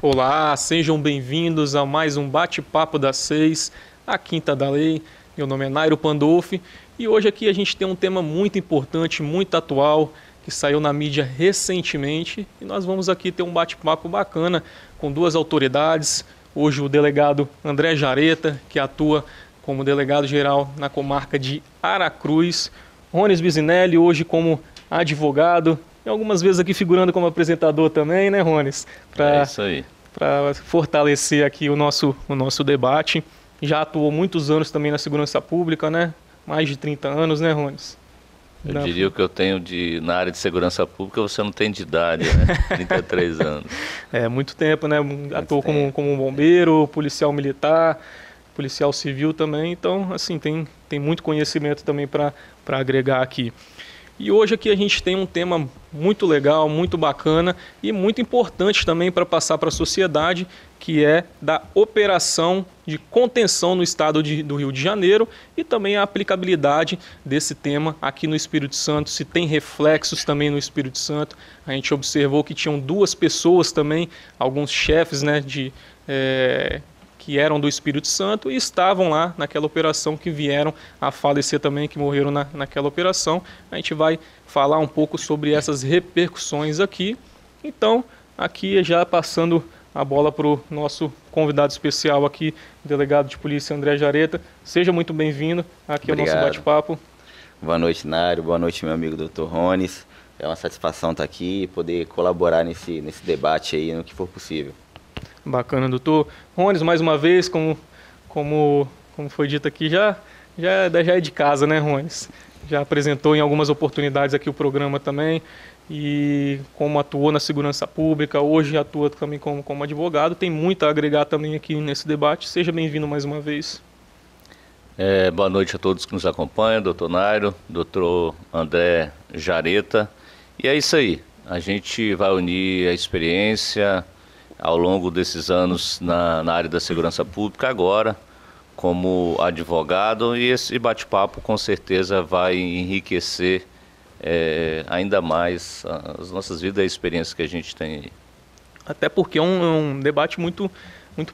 Olá, sejam bem-vindos a mais um Bate-Papo das 6, a Quinta da Lei. Meu nome é Nairo Pandolfi e hoje aqui a gente tem um tema muito importante, muito atual, que saiu na mídia recentemente e nós vamos aqui ter um bate-papo bacana com duas autoridades. Hoje o delegado André Jareta, que atua como delegado-geral na comarca de Aracruz, Rones Bisinelli, hoje como advogado, e algumas vezes aqui figurando como apresentador também, né, Rones? É isso aí. Para fortalecer aqui o nosso debate. Já atuou muitos anos também na segurança pública, né? Mais de 30 anos, né, Rones? Eu diria o que eu tenho na área de segurança pública, você não tem de idade, né? 33 anos. É, muito tempo, né? Atuou como bombeiro, policial militar, policial civil também. Então, assim, tem muito conhecimento também para agregar aqui. E hoje aqui a gente tem um tema muito legal, muito bacana e muito importante também para passar para a sociedade, que é da operação de contenção no estado do Rio de Janeiro e também a aplicabilidade desse tema aqui no Espírito Santo, se tem reflexos também no Espírito Santo. A gente observou que tinham duas pessoas também, alguns chefes, né, que eram do Espírito Santo e estavam lá naquela operação, que vieram a falecer também, que morreram naquela operação. A gente vai falar um pouco sobre essas repercussões aqui. Então, aqui já passando a bola para o nosso convidado especial aqui, delegado de polícia André Jareta. Seja muito bem-vindo aqui ao nosso bate-papo. Boa noite, Nário. Boa noite, meu amigo Dr. Rones. É uma satisfação estar aqui e poder colaborar nesse debate aí, no que for possível. Bacana, doutor. Rones, mais uma vez, como foi dito aqui, já é de casa, né, Rones? Já apresentou em algumas oportunidades aqui o programa também, e como atuou na segurança pública, hoje atua também como advogado, tem muito a agregar também aqui nesse debate. Seja bem-vindo mais uma vez. Boa noite a todos que nos acompanham, doutor Nairo, doutor André Jareta. E é isso aí, a gente vai unir a experiência ao longo desses anos na área da segurança pública, agora como advogado, e esse bate-papo com certeza vai enriquecer ainda mais as nossas vidas e a experiência que a gente tem aí. Até porque é um debate muito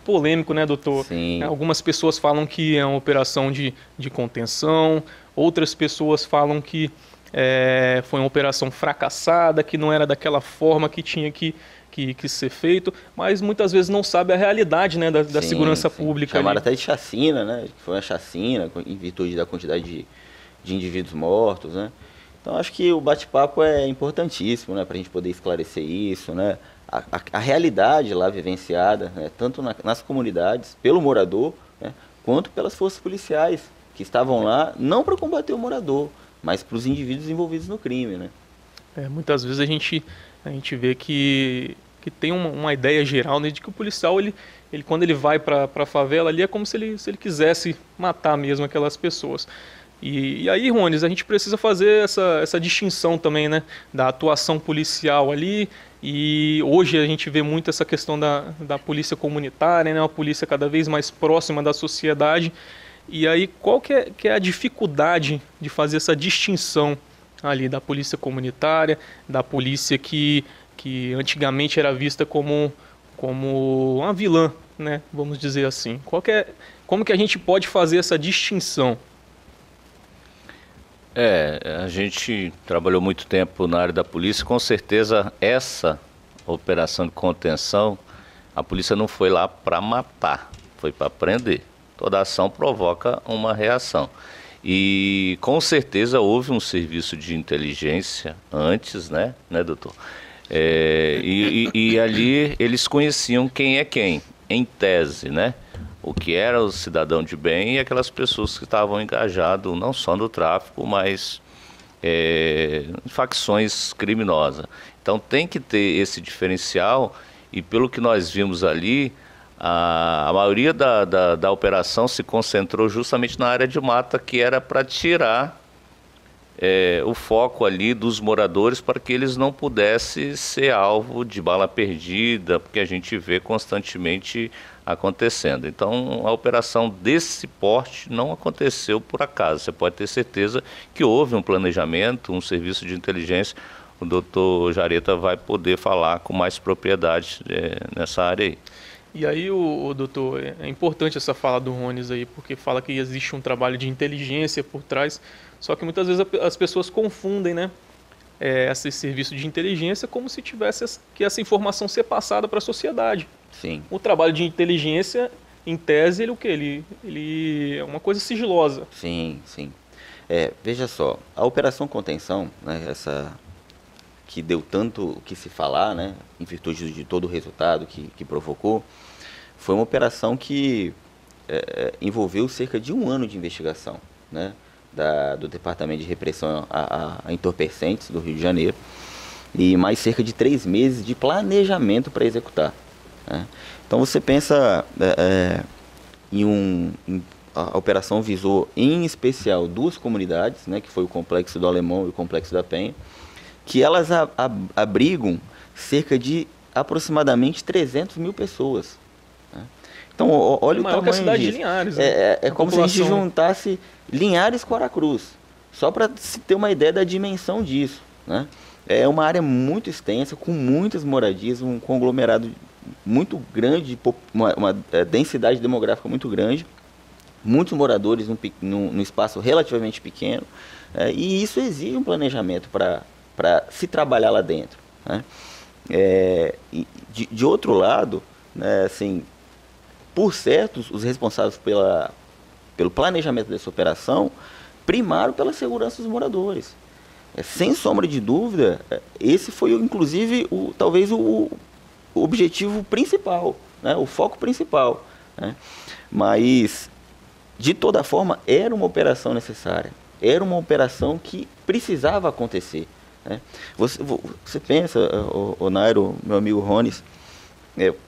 polêmico, né, doutor? Sim. Algumas pessoas falam que é uma operação de contenção, outras pessoas falam que foi uma operação fracassada, que não era daquela forma que tinha que ser feito, mas muitas vezes não sabe a realidade, né, da segurança pública. Chamaram até de chacina, né? Foi uma chacina em virtude da quantidade de indivíduos mortos, né? Então acho que o bate-papo é importantíssimo, né, para a gente poder esclarecer isso, né? A realidade lá vivenciada, né, tanto nas comunidades, pelo morador, né, quanto pelas forças policiais que estavam lá, não para combater o morador, mas para os indivíduos envolvidos no crime, né? Muitas vezes a gente vê que tem uma ideia geral, né, de que o policial, ele quando ele vai para a favela ali, é como se ele quisesse matar mesmo aquelas pessoas. E aí, Rones, a gente precisa fazer essa distinção também, né, da atuação policial ali, e hoje a gente vê muito essa questão da polícia comunitária, né, uma polícia cada vez mais próxima da sociedade. E aí, qual que é a dificuldade de fazer essa distinção ali da polícia comunitária, da polícia que antigamente era vista como uma vilã, né? Vamos dizer assim. Como que a gente pode fazer essa distinção? A gente trabalhou muito tempo na área da polícia, com certeza essa operação de contenção, a polícia não foi lá para matar, foi para prender. Toda ação provoca uma reação. E com certeza houve um serviço de inteligência antes, né doutor? E ali eles conheciam quem é quem, em tese, né? O que era o cidadão de bem e aquelas pessoas que estavam engajadas não só no tráfico, mas em facções criminosas. Então tem que ter esse diferencial, e pelo que nós vimos ali, a maioria da operação se concentrou justamente na área de mata, que era para tirar o foco ali dos moradores, para que eles não pudessem ser alvo de bala perdida, porque a gente vê constantemente acontecendo. Então a operação desse porte não aconteceu por acaso. Você pode ter certeza que houve um planejamento, um serviço de inteligência, o doutor Jareta vai poder falar com mais propriedade nessa área aí. E aí, doutor, é importante essa fala do Rones aí, porque fala que existe um trabalho de inteligência por trás, só que muitas vezes as pessoas confundem, né, esse serviço de inteligência como se tivesse que essa informação ser passada para a sociedade. Sim. O trabalho de inteligência, em tese, ele o quê? Ele é uma coisa sigilosa. Sim, sim. Veja só, a Operação Contenção, né, essa que deu tanto o que se falar, né, em virtude de todo o resultado que provocou, foi uma operação que envolveu cerca de 1 ano de investigação, né, do Departamento de Repressão a Entorpecentes do Rio de Janeiro, e mais cerca de 3 meses de planejamento para executar, né. Então você pensa a operação visou em especial 2 comunidades, né, que foi o Complexo do Alemão e o Complexo da Penha, que elas abrigam cerca de aproximadamente 300 mil pessoas, né? Então, olha o tamanho que a cidade disso. De Linhares, né? É como se a gente juntasse Linhares com Aracruz, só para se ter uma ideia da dimensão disso, né? É uma área muito extensa, com muitas moradias, um conglomerado muito grande, uma densidade demográfica muito grande, muitos moradores num espaço relativamente pequeno, e isso exige um planejamento para se trabalhar lá dentro, né? De outro lado, né, assim, por certo, os responsáveis pelo planejamento dessa operação primaram pela segurança dos moradores. Sem sombra de dúvida, esse foi inclusive talvez o objetivo principal, né, o foco principal, né? Mas, de toda forma, era uma operação necessária, era uma operação que precisava acontecer, né? Você pensa, o Nairo, meu amigo Rones,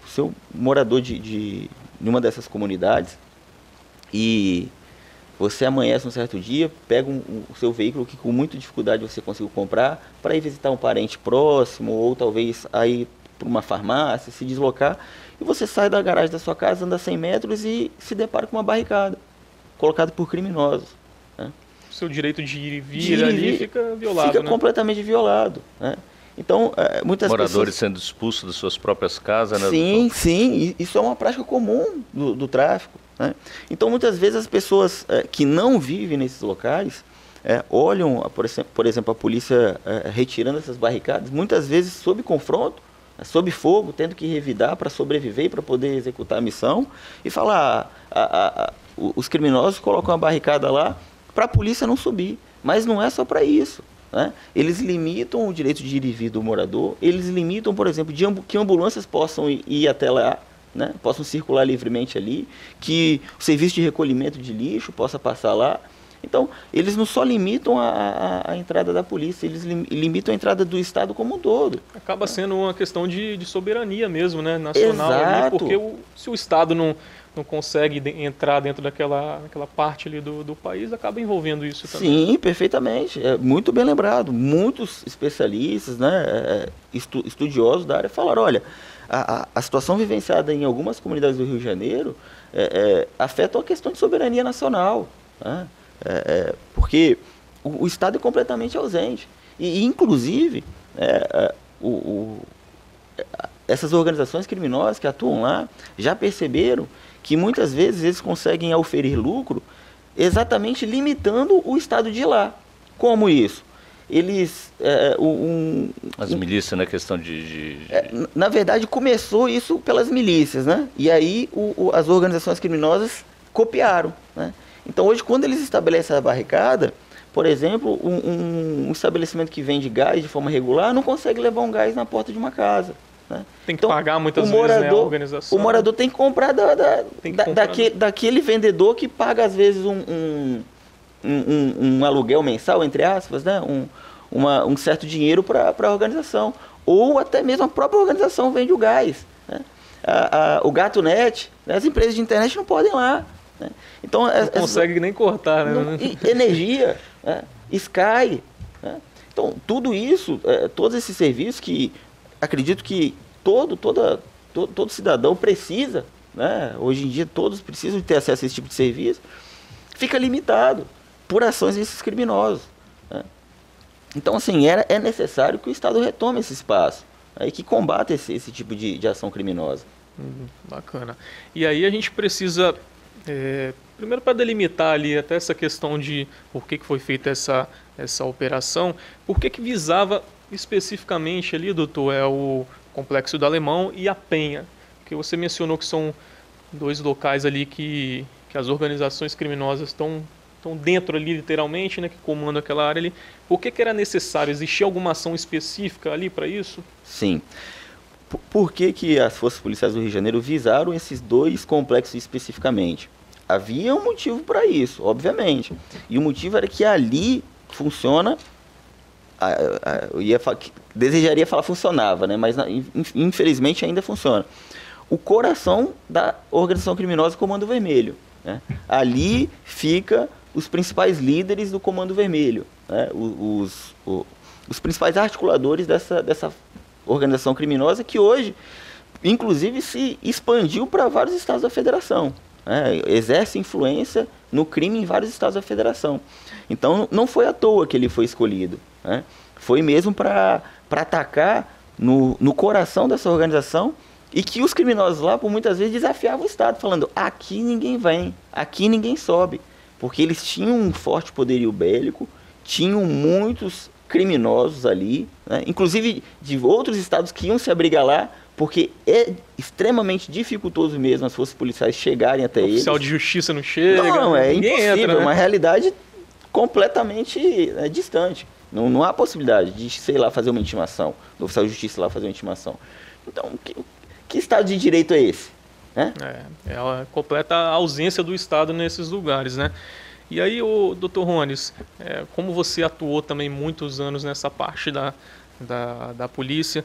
seu morador de uma dessas comunidades, e você amanhece um certo dia, pega o seu veículo que com muita dificuldade você conseguiu comprar para ir visitar um parente próximo, ou talvez aí para uma farmácia, se deslocar, e você sai da garagem da sua casa, anda 100 metros e se depara com uma barricada colocada por criminosos, né? Seu direito de ir e vir ali fica violado, fica, né? Completamente violado, né? Então, muitas moradores pessoas... sendo expulsos das suas próprias casas, né? Sim, isso é uma prática comum do tráfico, né? Então, muitas vezes as pessoas que não vivem nesses locais olham, por exemplo, a polícia retirando essas barricadas, muitas vezes sob confronto, sob fogo, tendo que revidar para sobreviver e para poder executar a missão, e falar, os criminosos colocam a barricada lá para a polícia não subir, mas não é só para isso, né? Eles limitam o direito de ir e vir do morador, eles limitam, por exemplo, que ambulâncias possam ir até lá, né? Possam circular livremente ali, que o serviço de recolhimento de lixo possa passar lá. Então, eles não só limitam a entrada da polícia, eles limitam a entrada do Estado como um todo. Acaba sendo uma questão de soberania mesmo, né, nacional. Ali, porque se o Estado não consegue entrar dentro daquela parte ali do país, acaba envolvendo isso também. Sim, perfeitamente. É muito bem lembrado. Muitos especialistas, né, estudiosos da área falaram, olha, a situação vivenciada em algumas comunidades do Rio de Janeiro afeta a questão de soberania nacional, né? Porque o Estado é completamente ausente. E inclusive, essas organizações criminosas que atuam lá já perceberam que muitas vezes eles conseguem auferir lucro exatamente limitando o Estado de lá. Como isso? Eles... As milícias, na questão na verdade, começou isso pelas milícias, né? E aí as organizações criminosas copiaram, né? Então, hoje, quando eles estabelecem a barricada, por exemplo, um estabelecimento que vende gás de forma regular não consegue levar um gás na porta de uma casa, né? Tem que pagar muitas vezes, né, a organização. O morador tem que comprar daquele vendedor que paga, às vezes, um aluguel mensal, entre aspas, né? Um certo dinheiro para a organização. Ou até mesmo a própria organização vende o gás, né? O GatoNet, né? As empresas de internet não podem ir lá, né? Então, não consegue nem cortar, né? Energia, né? Sky, né? Então, tudo isso, todos esses serviços que acredito que todo cidadão precisa, né? Hoje em dia todos precisam de ter acesso a esse tipo de serviço, fica limitado por ações desses criminosos, né? Então, assim, é necessário que o Estado retome esse espaço, aí que combata esse tipo de ação criminosa. Bacana. E aí a gente precisa, primeiro para delimitar ali até essa questão de por que foi feita essa operação, por que visava especificamente ali, doutor, o Complexo do Alemão e a Penha, que você mencionou que são dois locais ali que as organizações criminosas estão dentro ali literalmente, né, que comandam aquela área ali. Por que era necessário? Existia alguma ação específica ali para isso? Sim. Por que as forças policiais do Rio de Janeiro visaram esses dois complexos especificamente? Havia um motivo para isso, obviamente. E o motivo era que ali funciona, desejaria falar funcionava, né? Mas infelizmente ainda funciona. O coração da organização criminosa Comando Vermelho, né? Ali fica os principais líderes do Comando Vermelho, né? Os principais articuladores dessa organização criminosa que hoje, inclusive, se expandiu para vários estados da federação, né? Exerce influência no crime em vários estados da federação. Então, não foi à toa que ele foi escolhido, né? Foi mesmo para atacar no coração dessa organização, e que os criminosos lá, por muitas vezes, desafiavam o Estado, falando: aqui ninguém vem, aqui ninguém sobe. Porque eles tinham um forte poderio bélico, tinham muitos criminosos ali, né? Inclusive de outros estados que iam se abrigar lá, porque é extremamente dificultoso mesmo as forças policiais chegarem até eles. O oficial de justiça não chega. Não, é impossível, entra, né? É uma realidade completamente distante. Não há possibilidade de, sei lá, fazer uma intimação, do oficial de justiça lá fazer uma intimação. Então, que Estado de Direito é esse? Né? É a completa ausência do Estado nesses lugares, né? E aí, o Dr. Rones, como você atuou também muitos anos nessa parte da polícia,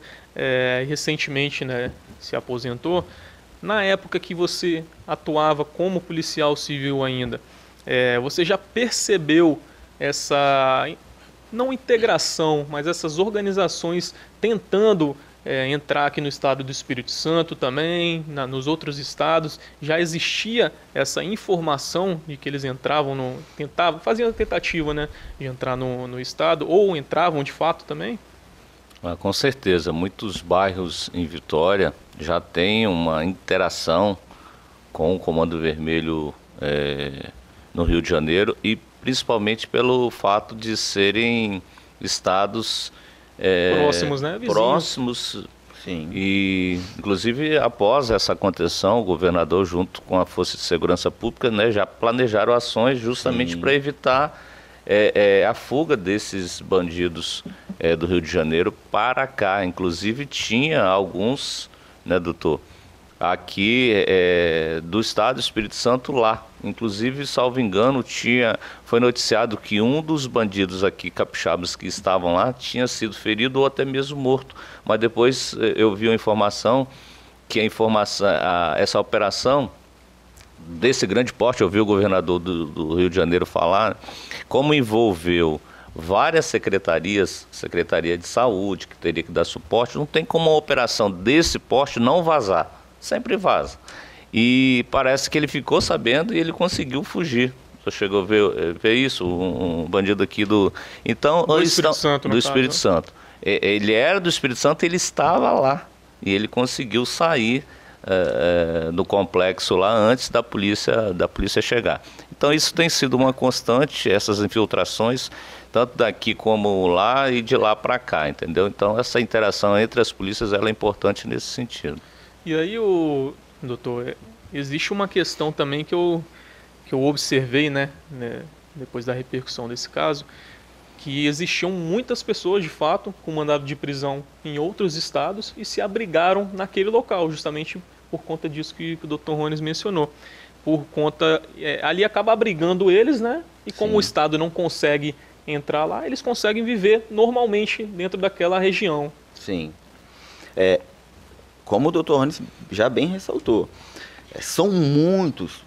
recentemente, né, se aposentou, na época que você atuava como policial civil ainda, você já percebeu essa, não integração, mas essas organizações tentando entrar aqui no estado do Espírito Santo também, nos outros estados? Já existia essa informação de que eles entravam, faziam a tentativa, né, de entrar no estado, ou entravam de fato também? Com certeza, muitos bairros em Vitória já têm uma interação com o Comando Vermelho no Rio de Janeiro, e principalmente pelo fato de serem estados próximos, né? Vizinhos. Próximos. Sim. E, inclusive, após essa contenção, o governador, junto com a Força de Segurança Pública, né, já planejaram ações justamente para evitar a fuga desses bandidos do Rio de Janeiro para cá. Inclusive, tinha alguns, né, doutor, aqui do estado do Espírito Santo lá. Inclusive, salvo engano, foi noticiado que um dos bandidos aqui capixabas que estavam lá tinha sido ferido ou até mesmo morto. Mas depois eu vi uma informação que essa operação desse grande porte, eu vi o governador do Rio de Janeiro falar, como envolveu várias secretarias, Secretaria de Saúde, que teria que dar suporte, não tem como uma operação desse porte não vazar. Sempre vaza. E parece que ele ficou sabendo e ele conseguiu fugir. Você chegou a ver isso? Um bandido aqui do Espírito Santo, do Espírito Santo. Ele era do Espírito Santo e ele estava lá. E ele conseguiu sair do complexo lá antes da polícia chegar. Então isso tem sido uma constante, essas infiltrações, tanto daqui como lá e de lá para cá, entendeu? Então essa interação entre as polícias ela é importante nesse sentido. E aí, doutor, existe uma questão também que eu observei, né, depois da repercussão desse caso, que existiam muitas pessoas, de fato, com mandado de prisão em outros estados e se abrigaram naquele local, justamente por conta disso que o Dr. Rones mencionou. Por conta, ali acaba abrigando eles, né, e como o Estado não consegue entrar lá, eles conseguem viver normalmente dentro daquela região. Sim. Como o Dr. Rones já bem ressaltou, são muitos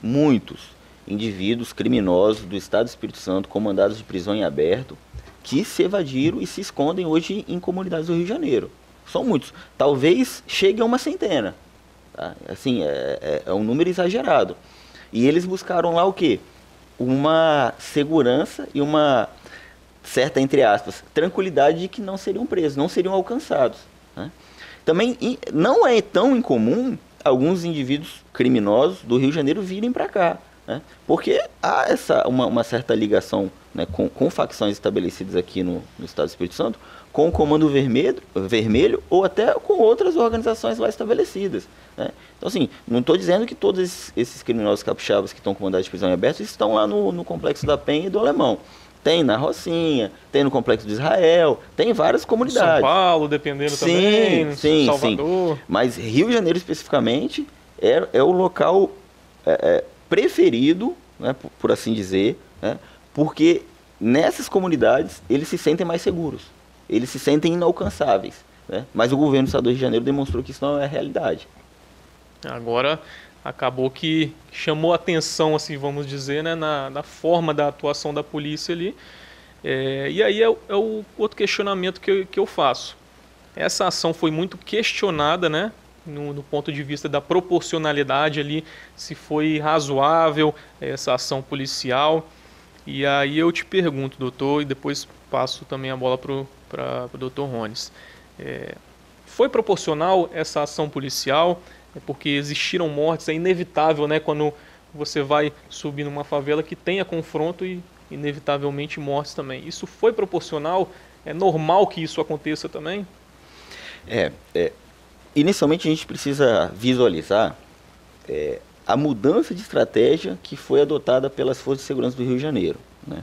indivíduos criminosos do Estado do Espírito Santo com mandados de prisão em aberto que se evadiram e se escondem hoje em comunidades do Rio de Janeiro. São muitos. Talvez chegue a uma centena. Tá? Assim, é um número exagerado. E eles buscaram lá o quê? Uma segurança e uma certa, entre aspas, tranquilidade de que não seriam presos, não seriam alcançados, né? Também não é tão incomum alguns indivíduos criminosos do Rio de Janeiro virem para cá, né? Porque há uma certa ligação, né, com facções estabelecidas aqui no Estado do Espírito Santo, com o Comando Vermelho ou até com outras organizações lá estabelecidas, né? Então, assim, não estou dizendo que todos esses criminosos capixabas que estão com mandado de prisão em aberto estão lá no Complexo da Penha e do Alemão. Tem na Rocinha, tem no Complexo de Israel, tem várias comunidades. São Paulo, dependendo também, Salvador. Sim. Mas Rio de Janeiro, especificamente, é o local preferido, né, por assim dizer, né, porque nessas comunidades eles se sentem mais seguros, eles se sentem inalcançáveis, né, mas o governo do Estado do Rio de Janeiro demonstrou que isso não é realidade. Agora, acabou que chamou atenção, assim, vamos dizer, né, na forma da atuação da polícia ali. E aí é o outro questionamento que eu faço. Essa ação foi muito questionada, né, no ponto de vista da proporcionalidade ali, se foi razoável essa ação policial. E aí eu te pergunto, doutor, e depois passo também a bola para o doutor Rones. Foi proporcional essa ação policial? Porque existiram mortes, é inevitável, né, quando você vai subir numa favela que tenha confronto e inevitavelmente mortes também. Isso foi proporcional? É normal que isso aconteça também? Inicialmente a gente precisa visualizar a mudança de estratégia que foi adotada pelas Forças de Segurança do Rio de Janeiro, né?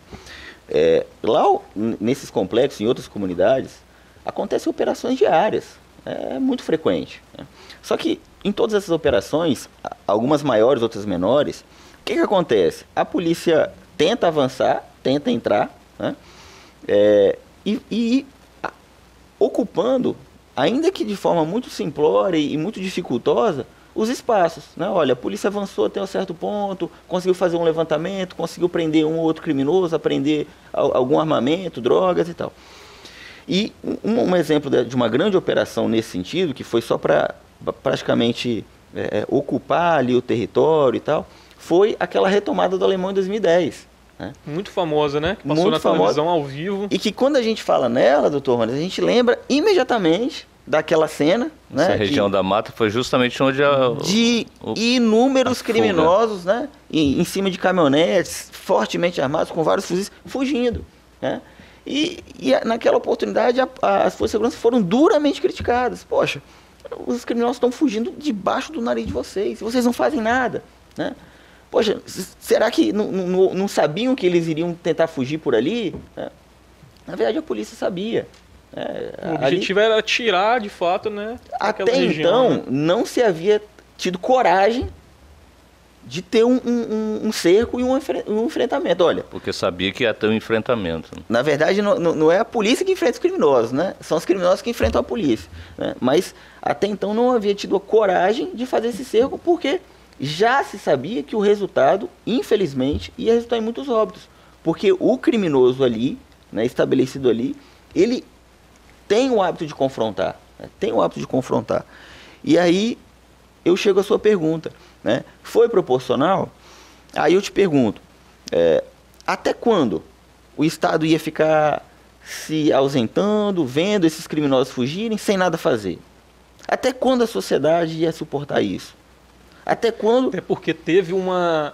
Lá nesses complexos, em outras comunidades, acontecem operações diárias, é muito frequente, né? Só que em todas essas operações, algumas maiores, outras menores, o que acontece? A polícia tenta avançar, tenta entrar, né? Ocupando, ainda que de forma muito simplória e muito dificultosa, os espaços, né? Olha, a polícia avançou até um certo ponto, conseguiu fazer um levantamento, conseguiu prender um ou outro criminoso, apreender algum armamento, drogas e tal. E um exemplo de uma grande operação nesse sentido, que foi só para praticamente ocupar ali o território e tal, foi aquela retomada do Alemão em 2010. Né? Muito famosa, né? Que passou muito na televisão ao vivo. E que quando a gente fala nela, doutor Rones, a gente lembra imediatamente daquela cena. Essa região da mata foi justamente onde de inúmeros criminosos, né, em cima de caminhonetes, fortemente armados, com vários fuzis, fugindo, né? E naquela oportunidade as forças de segurança foram duramente criticadas. Poxa, os criminosos estão fugindo debaixo do nariz de vocês não fazem nada, né? Poxa, será que não sabiam que eles iriam tentar fugir por ali? Na verdade, a polícia sabia. O objetivo era tirar, de fato, né? Até região, então, né? não se havia tido coragem de ter um cerco e um enfrentamento. Olha, porque sabia que ia ter um enfrentamento. Na verdade, não é a polícia que enfrenta os criminosos, né? São os criminosos que enfrentam a polícia, né? Mas até então não havia tido a coragem de fazer esse cerco, porque já se sabia que o resultado, infelizmente, ia resultar em muitos óbitos. Porque o criminoso ali, né, estabelecido ali, ele tem o hábito de confrontar, né? Tem o hábito de confrontar. E aí eu chego à sua pergunta, né? Foi proporcional? Aí eu te pergunto, até quando o Estado ia ficar se ausentando, vendo esses criminosos fugirem, sem nada fazer? Até quando a sociedade ia suportar isso? Até quando... Até porque teve uma...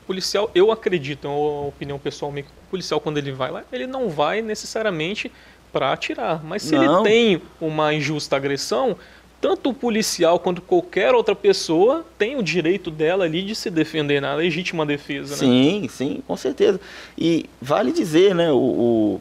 policial, eu acredito, é uma opinião pessoal minha, que o policial, quando ele vai lá, ele não vai necessariamente para atirar. Mas se ele tem uma injusta agressão, tanto o policial quanto qualquer outra pessoa tem o direito dela ali de se defender na legítima defesa, né? Sim, com certeza. E vale dizer, né, o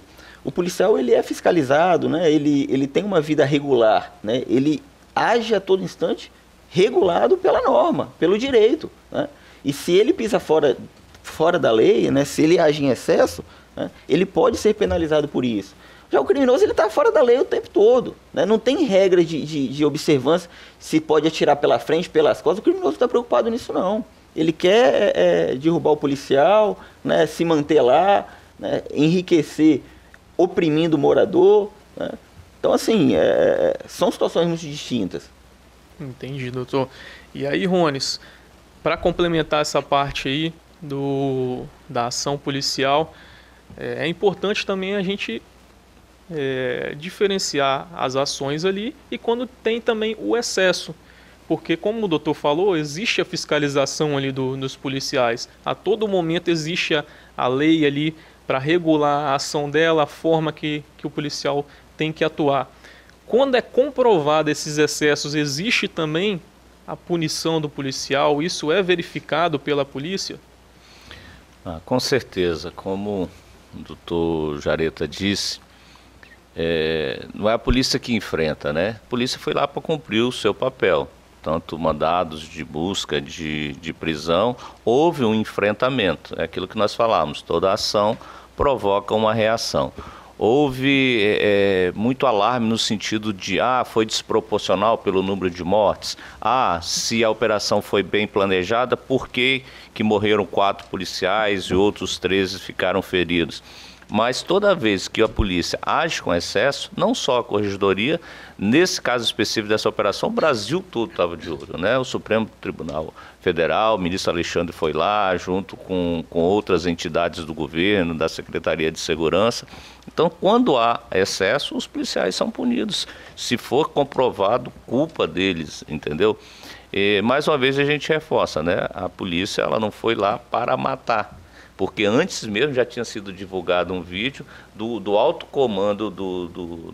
policial, ele é fiscalizado, né, ele tem uma vida regular, né, ele age a todo instante regulado pela norma, pelo direito, né? E se ele pisa fora da lei, né, se ele age em excesso, né, ele pode ser penalizado por isso. Já o criminoso, ele está fora da lei o tempo todo, né? Não tem regra de observância, se pode atirar pela frente, pelas costas. O criminoso está preocupado nisso, não. Ele quer derrubar o policial, né, se manter lá, né, enriquecer oprimindo o morador, né? Então, assim, são situações muito distintas. Entendi, doutor. E aí, Rones, para complementar essa parte aí da ação policial, É importante também a gente diferenciar as ações ali e quando tem também o excesso. Porque, como o doutor falou, existe a fiscalização ali dos policiais. A todo momento existe a lei ali para regular a ação dela, a forma que o policial tem que atuar. Quando é comprovado esses excessos, existe também a punição do policial? Isso é verificado pela polícia? Com certeza. Como o doutor Jareta disse, não é a polícia que enfrenta, né? A polícia foi lá para cumprir o seu papel. Tanto mandados de busca, de prisão, houve um enfrentamento, é aquilo que nós falamos, toda ação provoca uma reação. Houve muito alarme no sentido de, foi desproporcional pelo número de mortes, se a operação foi bem planejada, por que morreram 4 policiais e outros 13 ficaram feridos? Mas toda vez que a polícia age com excesso, não só a Corregedoria, nesse caso específico dessa operação, o Brasil todo estava de olho, né? O Supremo Tribunal Federal, o ministro Alexandre foi lá, junto com outras entidades do governo, da Secretaria de Segurança. Então, quando há excesso, os policiais são punidos. Se for comprovado, culpa deles, entendeu? E, mais uma vez a gente reforça, né? A polícia ela não foi lá para matar. Porque antes mesmo já tinha sido divulgado um vídeo do alto comando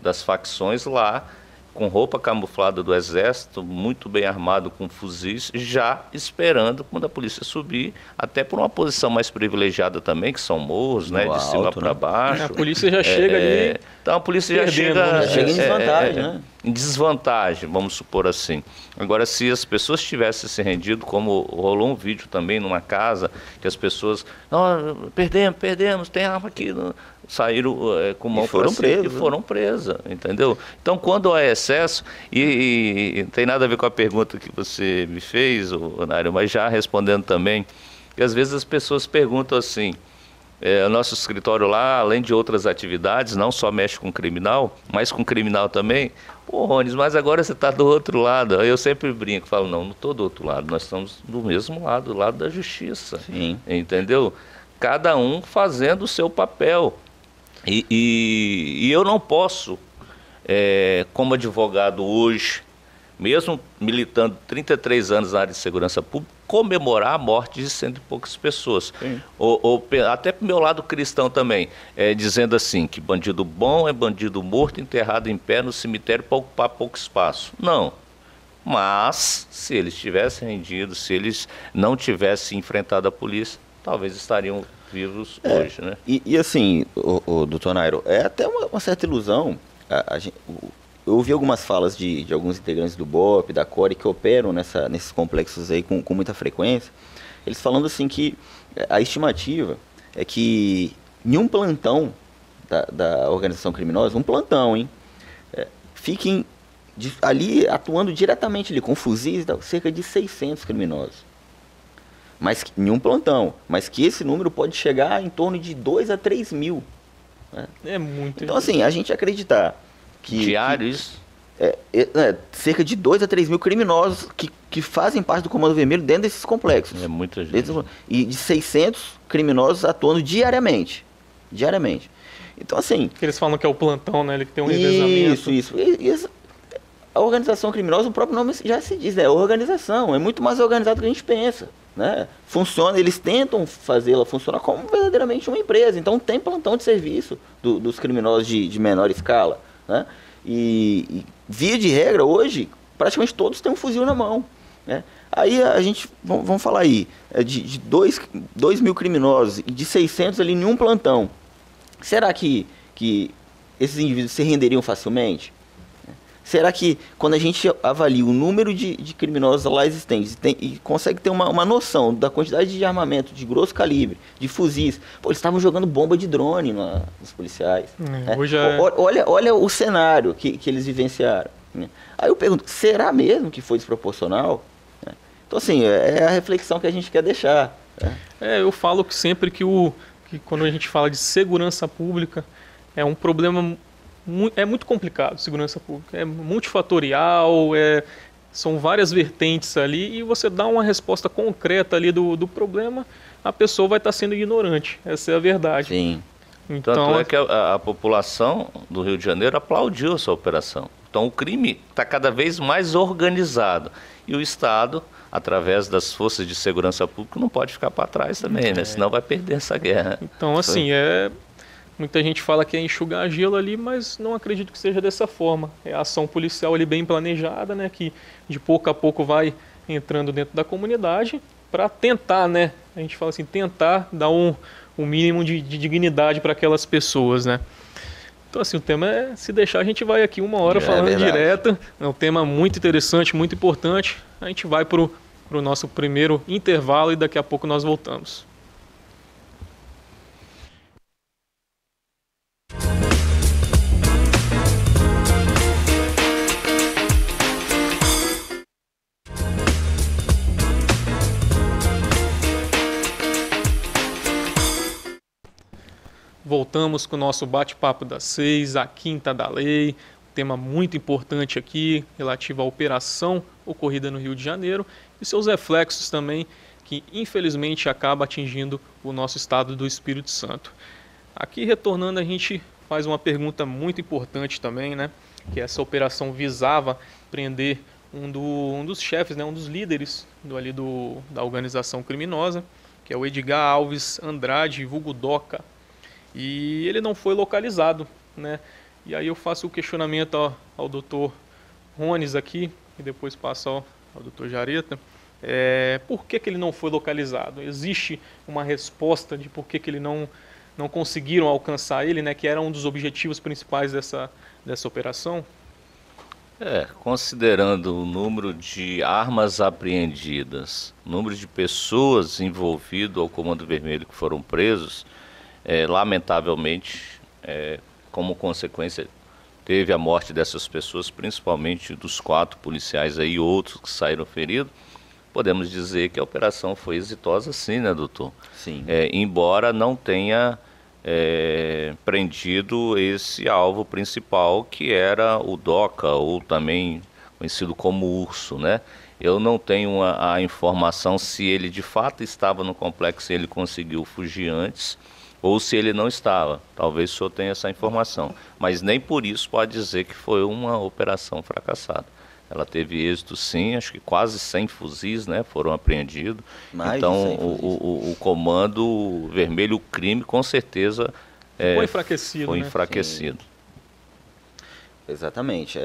das facções lá, com roupa camuflada do exército, muito bem armado com fuzis, já esperando quando a polícia subir, até por uma posição mais privilegiada também, que são morros, né, de cima para baixo. A polícia já chega ali. Então a polícia já chega em desvantagem, né? Em desvantagem, vamos supor assim. Agora, se as pessoas tivessem se rendido, como rolou um vídeo também numa casa, que as pessoas, não, perdemos, tem arma aqui, saíram com mão para cima e foram presas, entendeu? Então, quando há excesso, e não tem nada a ver com a pergunta que você me fez, Nário, mas já respondendo também, que às vezes as pessoas perguntam assim, o nosso escritório lá, além de outras atividades, não só mexe com criminal, mas com criminal também. Pô, Rones, mas agora você está do outro lado. Eu sempre brinco, falo, não estou do outro lado, nós estamos do mesmo lado, do lado da justiça. Sim. Entendeu? Cada um fazendo o seu papel. E eu não posso, como advogado hoje, mesmo militando 33 anos na área de segurança pública, comemorar a morte de 100 e poucas pessoas. Ou até para o meu lado cristão também, dizendo assim, que bandido bom é bandido morto, enterrado em pé no cemitério para ocupar pouco espaço. Não. Mas, se eles tivessem rendido, se eles não tivessem enfrentado a polícia, talvez estariam vivos hoje, né? E assim, o doutor Nairo, é até uma certa ilusão. Eu ouvi algumas falas de alguns integrantes do BOP, da CORE, que operam nesses complexos aí com muita frequência. Eles falando assim que a estimativa é que em um plantão da organização criminosa, um plantão, hein? Fiquem ali atuando diretamente ali, com fuzis, cerca de 600 criminosos. Mas em um plantão. Mas que esse número pode chegar em torno de 2 a 3 mil. Né? É muito. Então, assim, a gente acreditar que... Diários? Cerca de 2 a 3 mil criminosos que fazem parte do Comando Vermelho dentro desses complexos. É muita gente. E de 600 criminosos atuando diariamente. Diariamente. Então, assim... Eles falam que é o plantão, né? Ele que tem um revezamento. Isso. A organização criminosa, o próprio nome já se diz, é organização. É muito mais organizado do que a gente pensa. Né? Funciona, eles tentam fazê-la funcionar como verdadeiramente uma empresa. Então, tem plantão de serviço dos criminosos de menor escala. Né? E via de regra, hoje, praticamente todos têm um fuzil na mão. Né? Aí a gente, vamos falar aí, de 2 mil criminosos e de 600 ali em um plantão. Será que esses indivíduos se renderiam facilmente? Será que quando a gente avalia o número de criminosos lá existentes e consegue ter uma noção da quantidade de armamento de grosso calibre, de fuzis, eles estavam jogando bomba de drone nos policiais. Olha o cenário que eles vivenciaram. Né? Aí eu pergunto, será mesmo que foi desproporcional? Então, assim, é a reflexão que a gente quer deixar. Eu falo que sempre que quando a gente fala de segurança pública, é um problema muito complicado, segurança pública. É multifatorial, são várias vertentes ali e você dá uma resposta concreta ali do problema, a pessoa vai estar sendo ignorante. Essa é a verdade. Sim. Então, tanto é que a população do Rio de Janeiro aplaudiu essa operação. Então o crime está cada vez mais organizado. E o Estado, através das forças de segurança pública, não pode ficar para trás também, né? Senão vai perder essa guerra. Então, assim, muita gente fala que é enxugar gelo ali, mas não acredito que seja dessa forma. É a ação policial ali bem planejada, né? Que de pouco a pouco vai entrando dentro da comunidade para tentar, né? A gente fala assim, tentar dar um mínimo de dignidade para aquelas pessoas, né? Então, assim, o tema é, se deixar, a gente vai aqui 1 hora falando direto. É um tema muito interessante, muito importante. A gente vai para o nosso primeiro intervalo e daqui a pouco nós voltamos. Voltamos com o nosso bate-papo das 6, a quinta da lei, um tema muito importante aqui, relativo à operação ocorrida no Rio de Janeiro e seus reflexos também, que infelizmente acaba atingindo o nosso estado do Espírito Santo. Aqui retornando, a gente faz uma pergunta muito importante também, né? Que essa operação visava prender um dos chefes, né? Um dos líderes da organização criminosa, que é o Edgar Alves Andrade, vulgo Doca. E ele não foi localizado, né? E aí eu faço o questionamento ao Dr. Rones aqui, e depois passo ao Dr. Jareta. Por que ele não foi localizado? Existe uma resposta de por que ele não conseguiram alcançar ele, né? Que era um dos objetivos principais dessa operação? Considerando o número de armas apreendidas, o número de pessoas envolvidas ao Comando Vermelho que foram presos, lamentavelmente, como consequência, teve a morte dessas pessoas, principalmente dos 4 policiais aí, outros que saíram feridos. Podemos dizer que a operação foi exitosa, sim, né, doutor? Sim. Embora não tenha prendido esse alvo principal, que era o Doca, ou também conhecido como Urso, né? Eu não tenho a informação se ele de fato estava no complexo e ele conseguiu fugir antes, ou se ele não estava. Talvez o senhor tenha essa informação. Mas nem por isso pode dizer que foi uma operação fracassada. Ela teve êxito, sim, acho que quase 100 fuzis, né, foram apreendidos. Então, o Comando Vermelho, o crime, com certeza foi enfraquecido. Foi né? enfraquecido. Sim. Exatamente.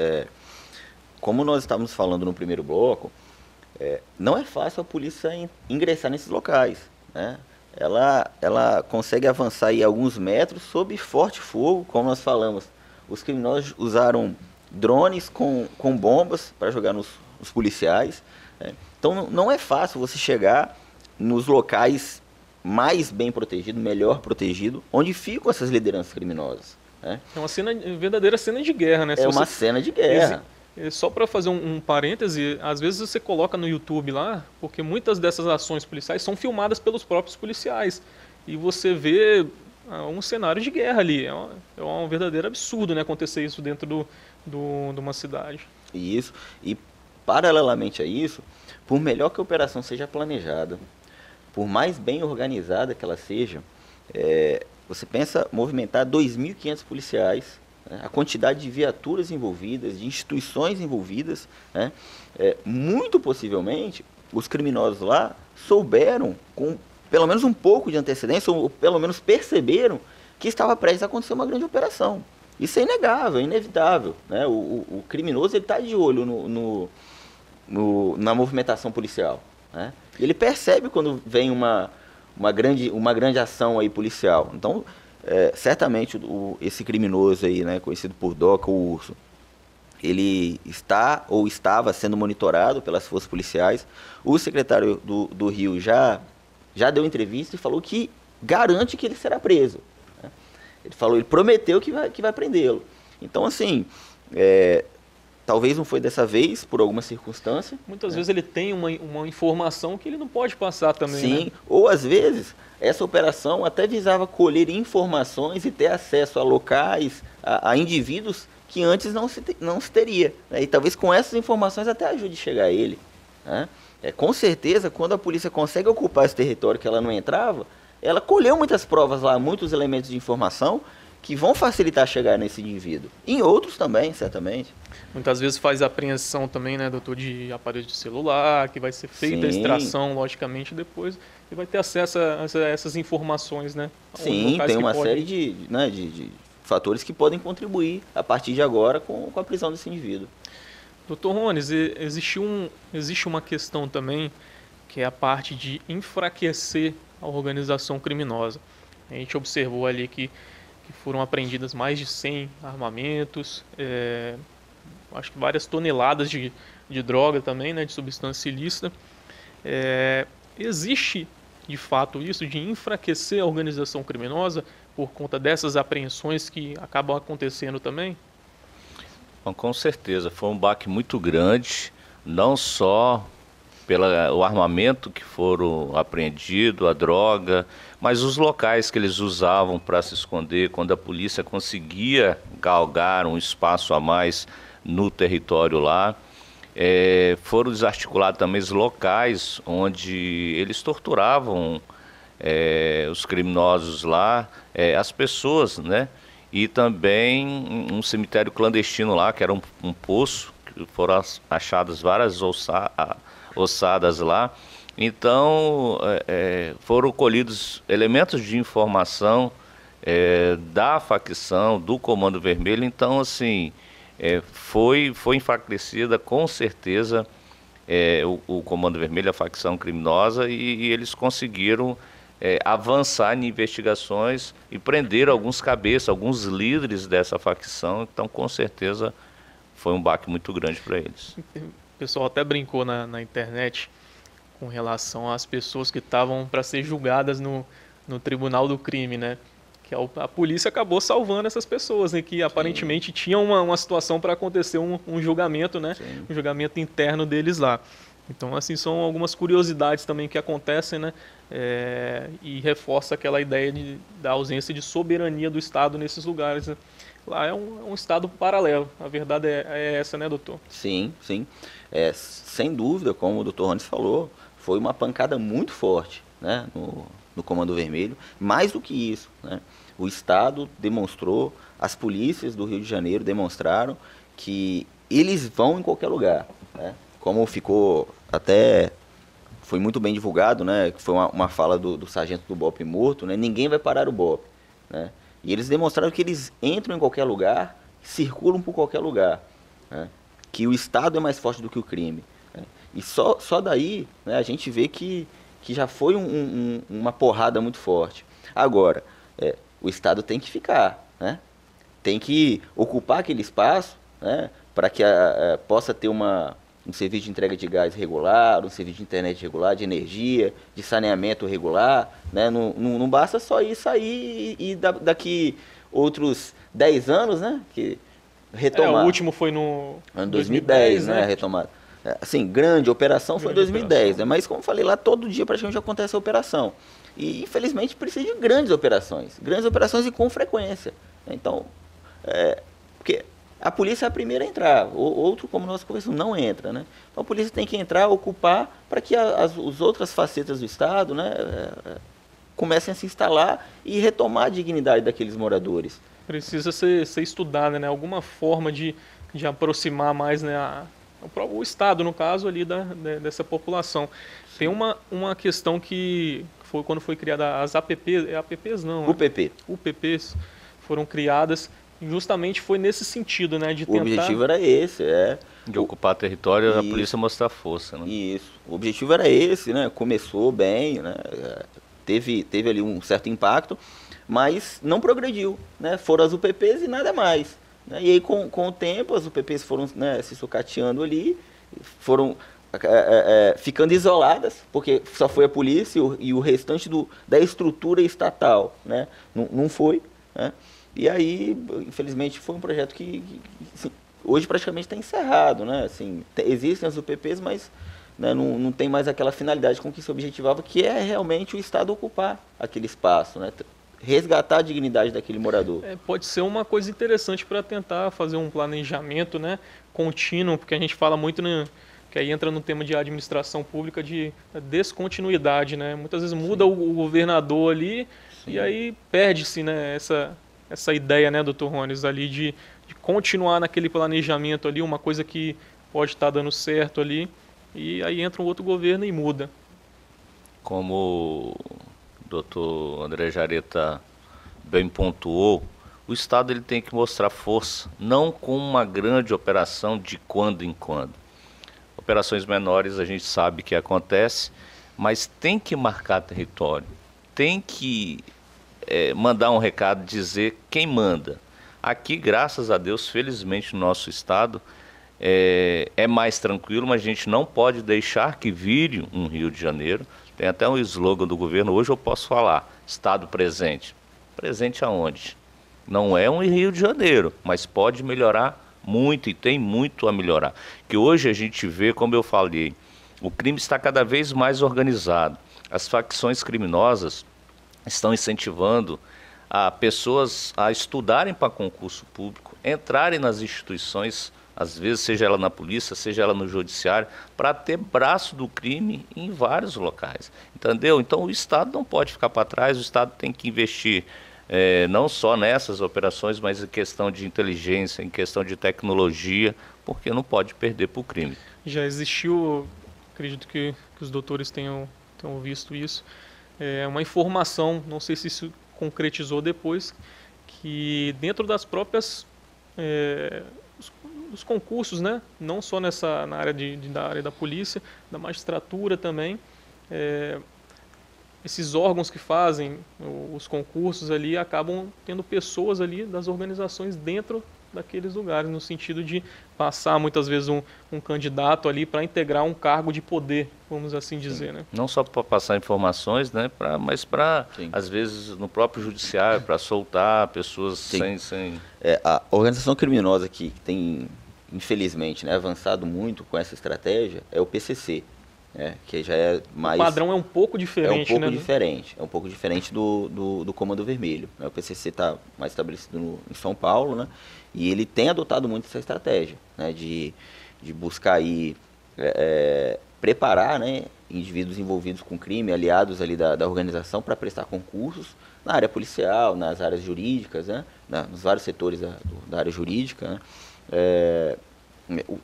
Como nós estávamos falando no primeiro bloco, não é fácil a polícia ingressar nesses locais, né? Ela consegue avançar aí alguns metros sob forte fogo, como nós falamos. Os criminosos usaram drones com bombas para jogar nos policiais. Então não é fácil você chegar nos locais mais bem protegidos, melhor protegidos, onde ficam essas lideranças criminosas. É uma verdadeira cena de guerra, né? Uma cena de guerra. Só para fazer um parêntese, às vezes você coloca no YouTube lá, porque muitas dessas ações policiais são filmadas pelos próprios policiais. E você vê um cenário de guerra ali. É um verdadeiro absurdo, né, acontecer isso dentro de uma cidade. Isso. E paralelamente a isso, por melhor que a operação seja planejada, por mais bem organizada que ela seja, você pensa movimentar 2.500 policiais, né, a quantidade de viaturas envolvidas, de instituições envolvidas, né, muito possivelmente os criminosos lá souberam, com pelo menos um pouco de antecedência, ou pelo menos perceberam que estava prestes a acontecer uma grande operação. Isso é inegável, é inevitável, né? O criminoso está de olho na movimentação policial, né? Ele percebe quando vem uma grande ação aí policial. Então, certamente esse criminoso aí, né, conhecido por Doca, o Urso, ele está ou estava sendo monitorado pelas forças policiais. O secretário do Rio já deu entrevista e falou que garante que ele será preso. Ele prometeu que vai prendê-lo. Então, assim, talvez não foi dessa vez, por alguma circunstância. Muitas vezes ele tem uma informação que ele não pode passar também. Sim, né? Ou às vezes essa operação até visava colher informações e ter acesso a locais, a indivíduos que antes não se teria. Né? E talvez com essas informações até ajude a chegar a ele. Né? Com certeza, quando a polícia consegue ocupar esse território que ela não entrava, ela colheu muitas provas lá, muitos elementos de informação que vão facilitar chegar nesse indivíduo. Em outros também, certamente. Muitas vezes faz apreensão também, né, doutor, de aparelho de celular, que vai ser feita a extração, logicamente, depois, e vai ter acesso a essas informações, né? Sim, tem uma série de fatores que podem contribuir, a partir de agora, com a prisão desse indivíduo. Doutor Rones, existe uma questão também, que é a parte de enfraquecer a organização criminosa. A gente observou ali que foram apreendidas mais de 100 armamentos, acho que várias toneladas de droga também, né, de substância ilícita. Existe, de fato, isso de enfraquecer a organização criminosa por conta dessas apreensões que acabam acontecendo também? Bom, com certeza, foi um baque muito grande, não só pelo armamento que foram apreendido, a droga, mas os locais que eles usavam para se esconder, quando a polícia conseguia galgar um espaço a mais no território lá. Foram desarticulados também os locais onde eles torturavam os criminosos lá, as pessoas, né? E também um cemitério clandestino lá, que era um poço, que foram achadas várias ossadas lá. Então, foram colhidos elementos de informação da facção, do Comando Vermelho. Então, assim, foi enfraquecida com certeza o Comando Vermelho, a facção criminosa, e eles conseguiram avançar em investigações e prender alguns cabeças, alguns líderes dessa facção. Então, com certeza, foi um baque muito grande para eles. O pessoal até brincou na internet com relação às pessoas que estavam para ser julgadas no tribunal do crime, né? Que a polícia acabou salvando essas pessoas, né? Que aparentemente tinham uma situação para acontecer um julgamento, né? Sim. Um julgamento interno deles lá. Então, assim, são algumas curiosidades também que acontecem, né? E reforça aquela ideia da ausência de soberania do Estado nesses lugares, né? Lá é um Estado paralelo. A verdade é essa, né, doutor? Sim, sim. Sem dúvida, como o doutor Rones falou, foi uma pancada muito forte, né, no Comando Vermelho. Mais do que isso, né? O Estado demonstrou, as polícias do Rio de Janeiro demonstraram que eles vão em qualquer lugar, né? Como foi muito bem divulgado, né? Que foi uma fala do sargento do BOPE morto, né? Ninguém vai parar o BOPE, né? E eles demonstraram que eles entram em qualquer lugar, circulam por qualquer lugar, né? Que o Estado é mais forte do que o crime, né? E só daí, né, a gente vê que já foi uma porrada muito forte. Agora, o Estado tem que ficar, né? Tem que ocupar aquele espaço, né, para que possa ter um serviço de entrega de gás regular, um serviço de internet regular, de energia, de saneamento regular, né? Não basta só isso aí e daqui outros 10 anos, né? Que retomar. O último foi no ano 2010, né? Retomada. Assim, grande operação foi em 2010, né? Mas como eu falei lá, todo dia praticamente acontece a operação. E infelizmente precisa de grandes operações e com frequência. Então, porque a polícia é a primeira a entrar, outro, como nós conversamos, não entra, né? Então a polícia tem que entrar, ocupar, para que as outras facetas do Estado, né, comecem a se instalar e retomar a dignidade daqueles moradores. Precisa ser estudada, né? Alguma forma de aproximar mais, né, o Estado, no caso, ali dessa população. Tem uma questão que foi quando foi criada as APPs, APPs não, UPPs foram criadas. Justamente foi nesse sentido, né? De tentar... O objetivo era esse, de ocupar território e a polícia mostrar força, né? Isso. O objetivo era esse, né? Começou bem, né? Teve ali um certo impacto, mas não progrediu, né? Foram as UPPs e nada mais, né? E aí, com o tempo, as UPPs foram, né, se sucateando ali, foram ficando isoladas, porque só foi a polícia e o restante da estrutura estatal, né? Não foi, né? E aí, infelizmente, foi um projeto que assim, hoje praticamente está encerrado, né? Assim, existem as UPPs, mas, né, não tem mais aquela finalidade com que se objetivava, que é realmente o Estado ocupar aquele espaço, né? Resgatar a dignidade daquele morador. Pode ser uma coisa interessante para tentar fazer um planejamento, né, contínuo, porque a gente fala muito que aí entra no tema de administração pública, de descontinuidade, né? Muitas vezes muda o governador ali e aí perde-se, né, essa ideia, né, doutor Rones, ali de continuar naquele planejamento ali, uma coisa que pode estar dando certo ali, e aí entra um outro governo e muda. Como o doutor André Jareta bem pontuou, o Estado ele tem que mostrar força, não com uma grande operação de quando em quando. Operações menores a gente sabe que acontece, mas tem que marcar território, tem que mandar um recado, dizer quem manda. Aqui, graças a Deus, felizmente no nosso estado é mais tranquilo, mas a gente não pode deixar que vire um Rio de Janeiro. Tem até um slogan do governo, hoje eu posso falar, Estado presente. Presente aonde? Não é um Rio de Janeiro, mas pode melhorar muito e tem muito a melhorar. Que hoje a gente vê, como eu falei, o crime está cada vez mais organizado. As facções criminosas estão incentivando a pessoas a estudarem para concurso público, entrarem nas instituições, às vezes seja ela na polícia, seja ela no judiciário, para ter braço do crime em vários locais. Entendeu? Então o Estado não pode ficar para trás, o Estado tem que investir não só nessas operações, mas em questão de inteligência, em questão de tecnologia, porque não pode perder para o crime. Já existiu, acredito que os doutores tenham visto isso, uma informação, não sei se isso concretizou depois, que dentro das próprias os concursos, né, não só na área da área da polícia, da magistratura também, esses órgãos que fazem os concursos ali acabam tendo pessoas ali das organizações dentro daqueles lugares, no sentido de passar muitas vezes um candidato ali para integrar um cargo de poder, vamos assim dizer, né? Não só para passar informações, né, mas para, às vezes, no próprio judiciário, para soltar pessoas sem... A organização criminosa que tem, infelizmente, né, avançado muito com essa estratégia é o PCC. Que já é mais... O padrão é um pouco diferente, é um pouco diferente do Comando Vermelho, né? O PCC está mais estabelecido em São Paulo, né? E ele tem adotado muito essa estratégia, né? De buscar aí, preparar, né, indivíduos envolvidos com crime, aliados ali da organização, para prestar concursos na área policial, nas áreas jurídicas, né? Nos vários setores da área jurídica, né?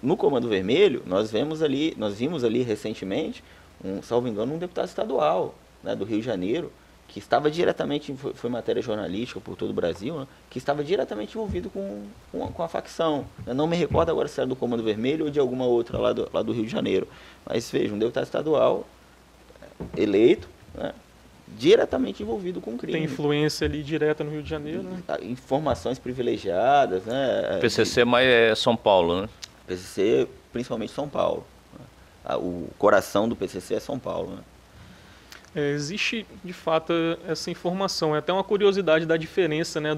No Comando Vermelho, nós vimos ali recentemente, salvo engano, um deputado estadual, né, do Rio de Janeiro, que estava diretamente, foi matéria jornalística por todo o Brasil, né, que estava diretamente envolvido com a facção. Eu não me recordo agora se era do Comando Vermelho ou de alguma outra lá do Rio de Janeiro. Mas veja, um deputado estadual eleito, né, diretamente envolvido com o crime. Tem influência ali direta no Rio de Janeiro, né? Informações privilegiadas, né? O PCC mais é São Paulo, né? PCC, principalmente São Paulo. O coração do PCC é São Paulo, né? Existe, de fato, essa informação. É até uma curiosidade da diferença, né,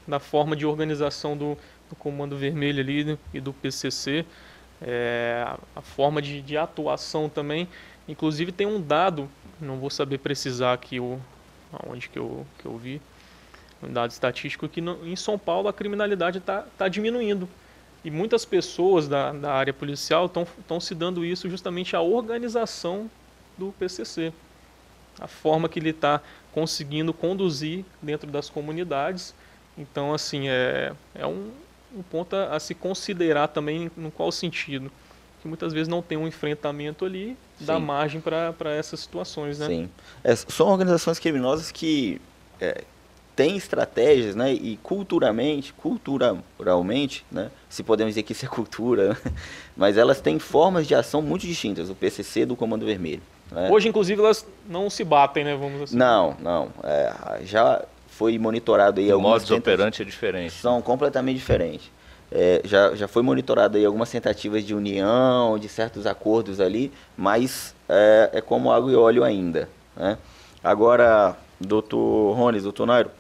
da forma de organização do Comando Vermelho ali, né, e do PCC. A forma de atuação também. Inclusive tem um dado, não vou saber precisar aqui aonde que eu vi, um dado estatístico, que em São Paulo a criminalidade está diminuindo. E muitas pessoas da área policial estão se dando isso justamente à organização do PCC. A forma que ele está conseguindo conduzir dentro das comunidades. Então, assim, é um ponto a se considerar também no qual sentido. Que muitas vezes não tem um enfrentamento ali, dá margem para essas situações, né? Sim. São organizações criminosas que têm estratégias, né, e culturalmente, né, se podemos dizer que isso é cultura, né, mas elas têm formas de ação muito distintas, o PCC do Comando Vermelho. Né? Hoje, inclusive, elas não se batem, né, vamos assim. Não. Já foi monitorado aí algumas... O modus operandi é diferente. São completamente diferentes. Já foi monitorado aí algumas tentativas de união, de certos acordos ali, mas é como água e óleo ainda, né? Agora, doutor Rones, doutor Nairo,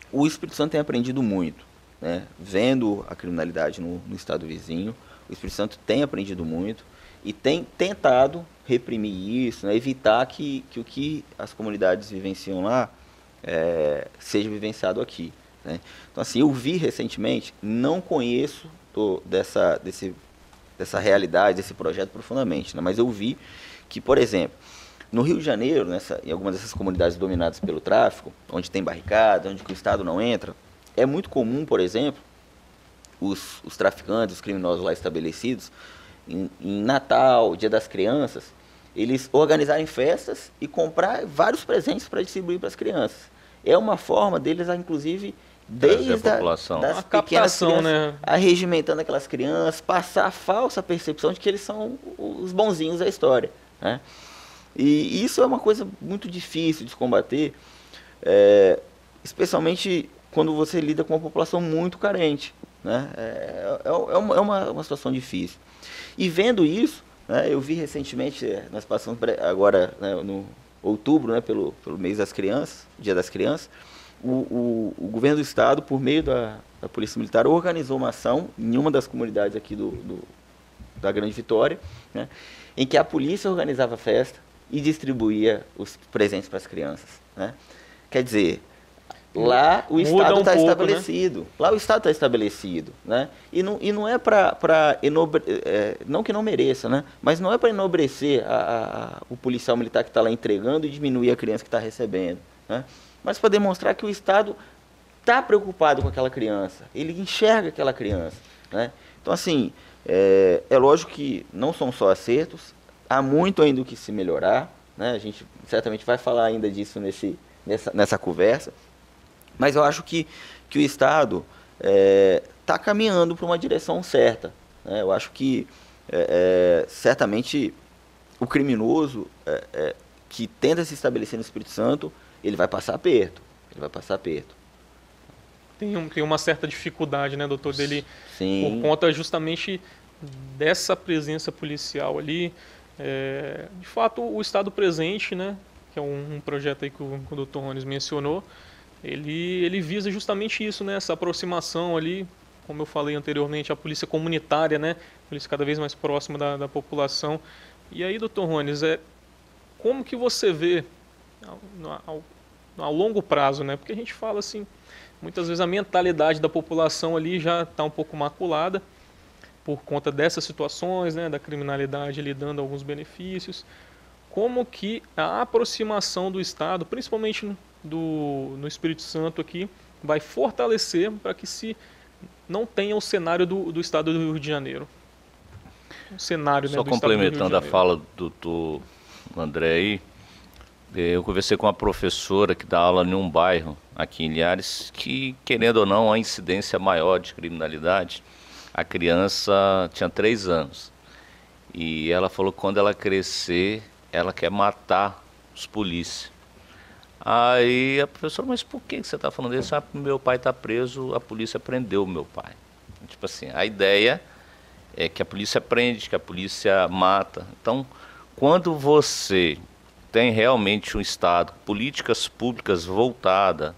o Espírito Santo tem aprendido muito, né? Vendo a criminalidade no estado vizinho, o Espírito Santo tem aprendido muito e tem tentado reprimir isso, né? Evitar que o que as comunidades vivenciam lá seja vivenciado aqui. Né? Então, assim, eu vi recentemente, não conheço dessa realidade, desse projeto profundamente, né? Mas eu vi que, por exemplo, no Rio de Janeiro, em algumas dessas comunidades dominadas pelo tráfico, onde tem barricada, onde o Estado não entra, é muito comum, por exemplo, os traficantes, os criminosos lá estabelecidos, em Natal, Dia das Crianças, eles organizarem festas e comprar vários presentes para distribuir para as crianças. É uma forma deles, inclusive, desde a população. das Uma pequenas captação, crianças, né? arregimentando aquelas crianças, passar a falsa percepção de que eles são os bonzinhos da história, né? E isso é uma coisa muito difícil de se combater, especialmente quando você lida com uma população muito carente, né? É uma situação difícil. E vendo isso, né, eu vi recentemente, nós passamos agora, né, no outubro, né, pelo mês das crianças, Dia das Crianças, o governo do estado, por meio da Polícia Militar, organizou uma ação em uma das comunidades aqui da Grande Vitória, né, em que a polícia organizava a festa e distribuía os presentes para as crianças, né? Quer dizer, lá o Estado está estabelecido. Né? Lá o Estado está estabelecido, né? E não é para não que não mereça, né? Mas não é para enobrecer o policial militar que está lá entregando e diminuir a criança que está recebendo, né? Mas para demonstrar que o Estado está preocupado com aquela criança, ele enxerga aquela criança, né? Então, assim, é lógico que não são só acertos, há muito ainda o que se melhorar, né? A gente certamente vai falar ainda disso nessa conversa, mas eu acho que o Estado está caminhando para uma direção certa, né? Eu acho que certamente o criminoso que tenta se estabelecer no Espírito Santo, ele vai passar aperto, Tem uma certa dificuldade, né, doutor, dele, Sim. por conta justamente dessa presença policial ali. De fato, o Estado Presente, né, que é um projeto aí que o doutor Rones mencionou, ele visa justamente isso, né, essa aproximação ali, como eu falei anteriormente, a polícia comunitária, né, a polícia cada vez mais próxima da população. E aí, doutor Rones, como que você vê ao longo prazo, né, porque a gente fala assim, muitas vezes a mentalidade da população ali já está um pouco maculada, por conta dessas situações, né, da criminalidade lhe dando alguns benefícios. Como que a aproximação do Estado, principalmente no Espírito Santo aqui, vai fortalecer para que se não tenha o cenário do Estado do Rio de Janeiro? O cenário, Só né, do Estado do Rio de complementando a Janeiro. fala do André aí, eu conversei com uma professora que dá aula em um bairro aqui em Linhares, que, querendo ou não, a incidência maior de criminalidade. A criança tinha 3 anos e ela falou que quando ela crescer, ela quer matar os polícias. Aí a professora, mas por que você está falando isso? Ah, meu pai está preso, a polícia prendeu o meu pai. Tipo assim, a ideia é que a polícia prende, que a polícia mata. Então, quando você tem realmente um Estado, políticas públicas voltadas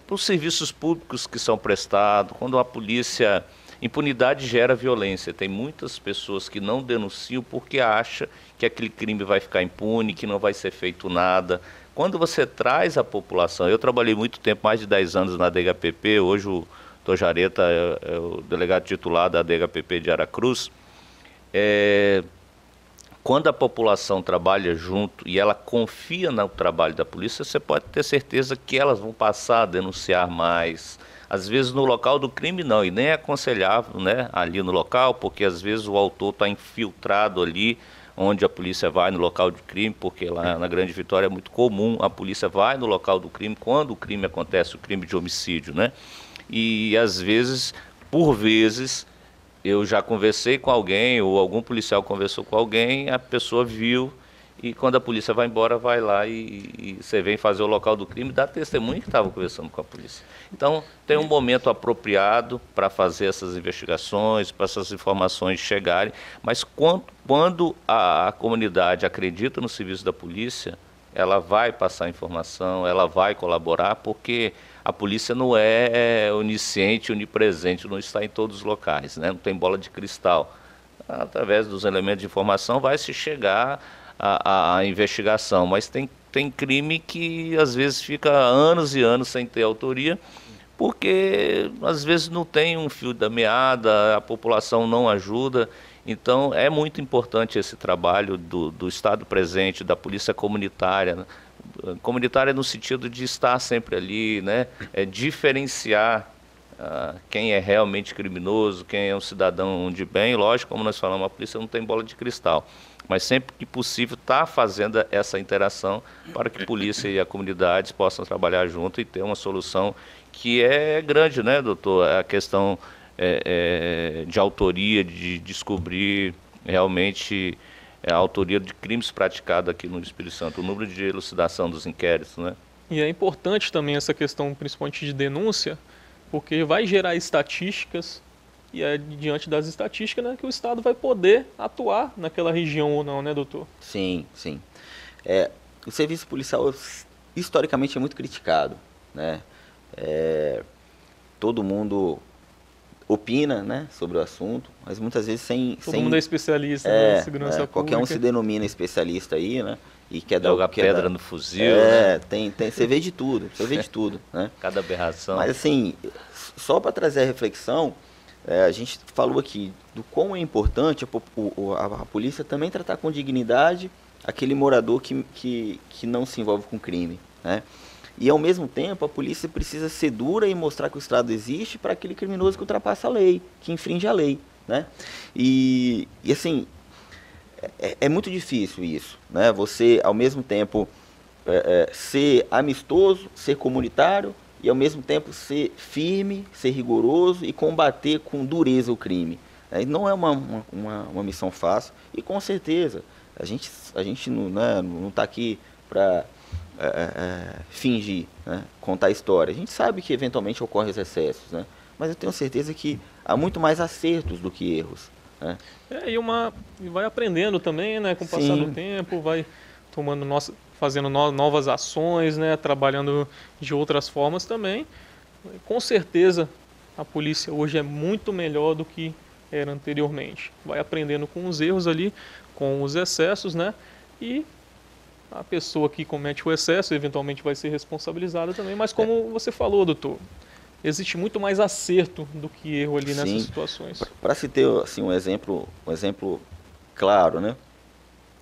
para os serviços públicos que são prestados, quando a polícia... Impunidade gera violência. Tem muitas pessoas que não denunciam porque acham que aquele crime vai ficar impune, que não vai ser feito nada. Quando você traz a população... Eu trabalhei muito tempo, mais de 10 anos na DHPP, hoje o Dr. Jareta é o delegado titular da DHPP de Aracruz. Quando a população trabalha junto e ela confia no trabalho da polícia, você pode ter certeza que elas vão passar a denunciar mais. Às vezes no local do crime não, e nem é aconselhável, né, ali no local, porque às vezes o autor está infiltrado ali, onde a polícia vai no local do crime, porque lá na Grande Vitória é muito comum, a polícia vai no local do crime, quando o crime acontece, o crime de homicídio, né? E às vezes, por vezes, eu já conversei com alguém, ou algum policial conversou com alguém, a pessoa viu, e quando a polícia vai embora, vai lá e você vem fazer o local do crime, dá testemunho que estava conversando com a polícia. Então, tem um momento apropriado para fazer essas investigações, para essas informações chegarem, mas quando a comunidade acredita no serviço da polícia, ela vai passar informação, ela vai colaborar, porque a polícia não é onisciente, onipresente, não está em todos os locais, né? Não tem bola de cristal. Através dos elementos de informação vai se chegar a investigação, mas tem crime que às vezes fica anos e anos sem ter autoria, porque às vezes não tem um fio da meada, a população não ajuda. Então é muito importante esse trabalho do Estado presente, da polícia comunitária, né? Comunitária no sentido de estar sempre ali, né? Diferenciar quem é realmente criminoso, quem é um cidadão de bem. Lógico, como nós falamos, a polícia não tem bola de cristal, mas sempre que possível está fazendo essa interação para que a polícia e a comunidade possam trabalhar junto e ter uma solução que é grande, né, doutor? A questão de autoria, de descobrir realmente a autoria de crimes praticados aqui no Espírito Santo, o número de elucidação dos inquéritos, né? E é importante também essa questão, principalmente de denúncia, porque vai gerar estatísticas, e é diante das estatísticas, né, que o Estado vai poder atuar naquela região ou não, né, doutor? Sim, sim. O serviço policial, historicamente, é muito criticado, né? Todo mundo opina, né, sobre o assunto, mas muitas vezes Todo mundo é especialista, né, em segurança pública. Qualquer um se denomina especialista aí, né? E quer dar Jogar pedra no fuzil, né? Você vê de tudo, né? Cada aberração. Mas assim, só para trazer a reflexão, a gente falou aqui do quão é importante a polícia também tratar com dignidade aquele morador que não se envolve com crime, né? E ao mesmo tempo a polícia precisa ser dura e mostrar que o Estado existe para aquele criminoso que ultrapassa a lei, que infringe a lei, né? E assim, é muito difícil isso, né? Você ao mesmo tempo ser amistoso, ser comunitário e ao mesmo tempo ser firme, ser rigoroso e combater com dureza o crime. Não é uma missão fácil e com certeza a gente não está aqui para fingir, né? Contar história. A gente sabe que eventualmente ocorrem os excessos, né? Mas eu tenho certeza que há muito mais acertos do que erros, né? E vai aprendendo também, né, com o passar do tempo, vai fazendo novas ações, né, trabalhando de outras formas também. Com certeza a polícia hoje é muito melhor do que era anteriormente. Vai aprendendo com os erros ali, com os excessos, né? E a pessoa que comete o excesso eventualmente vai ser responsabilizada também, mas como você falou, doutor, existe muito mais acerto do que erro ali nessas situações. Para se ter assim, um exemplo claro, né?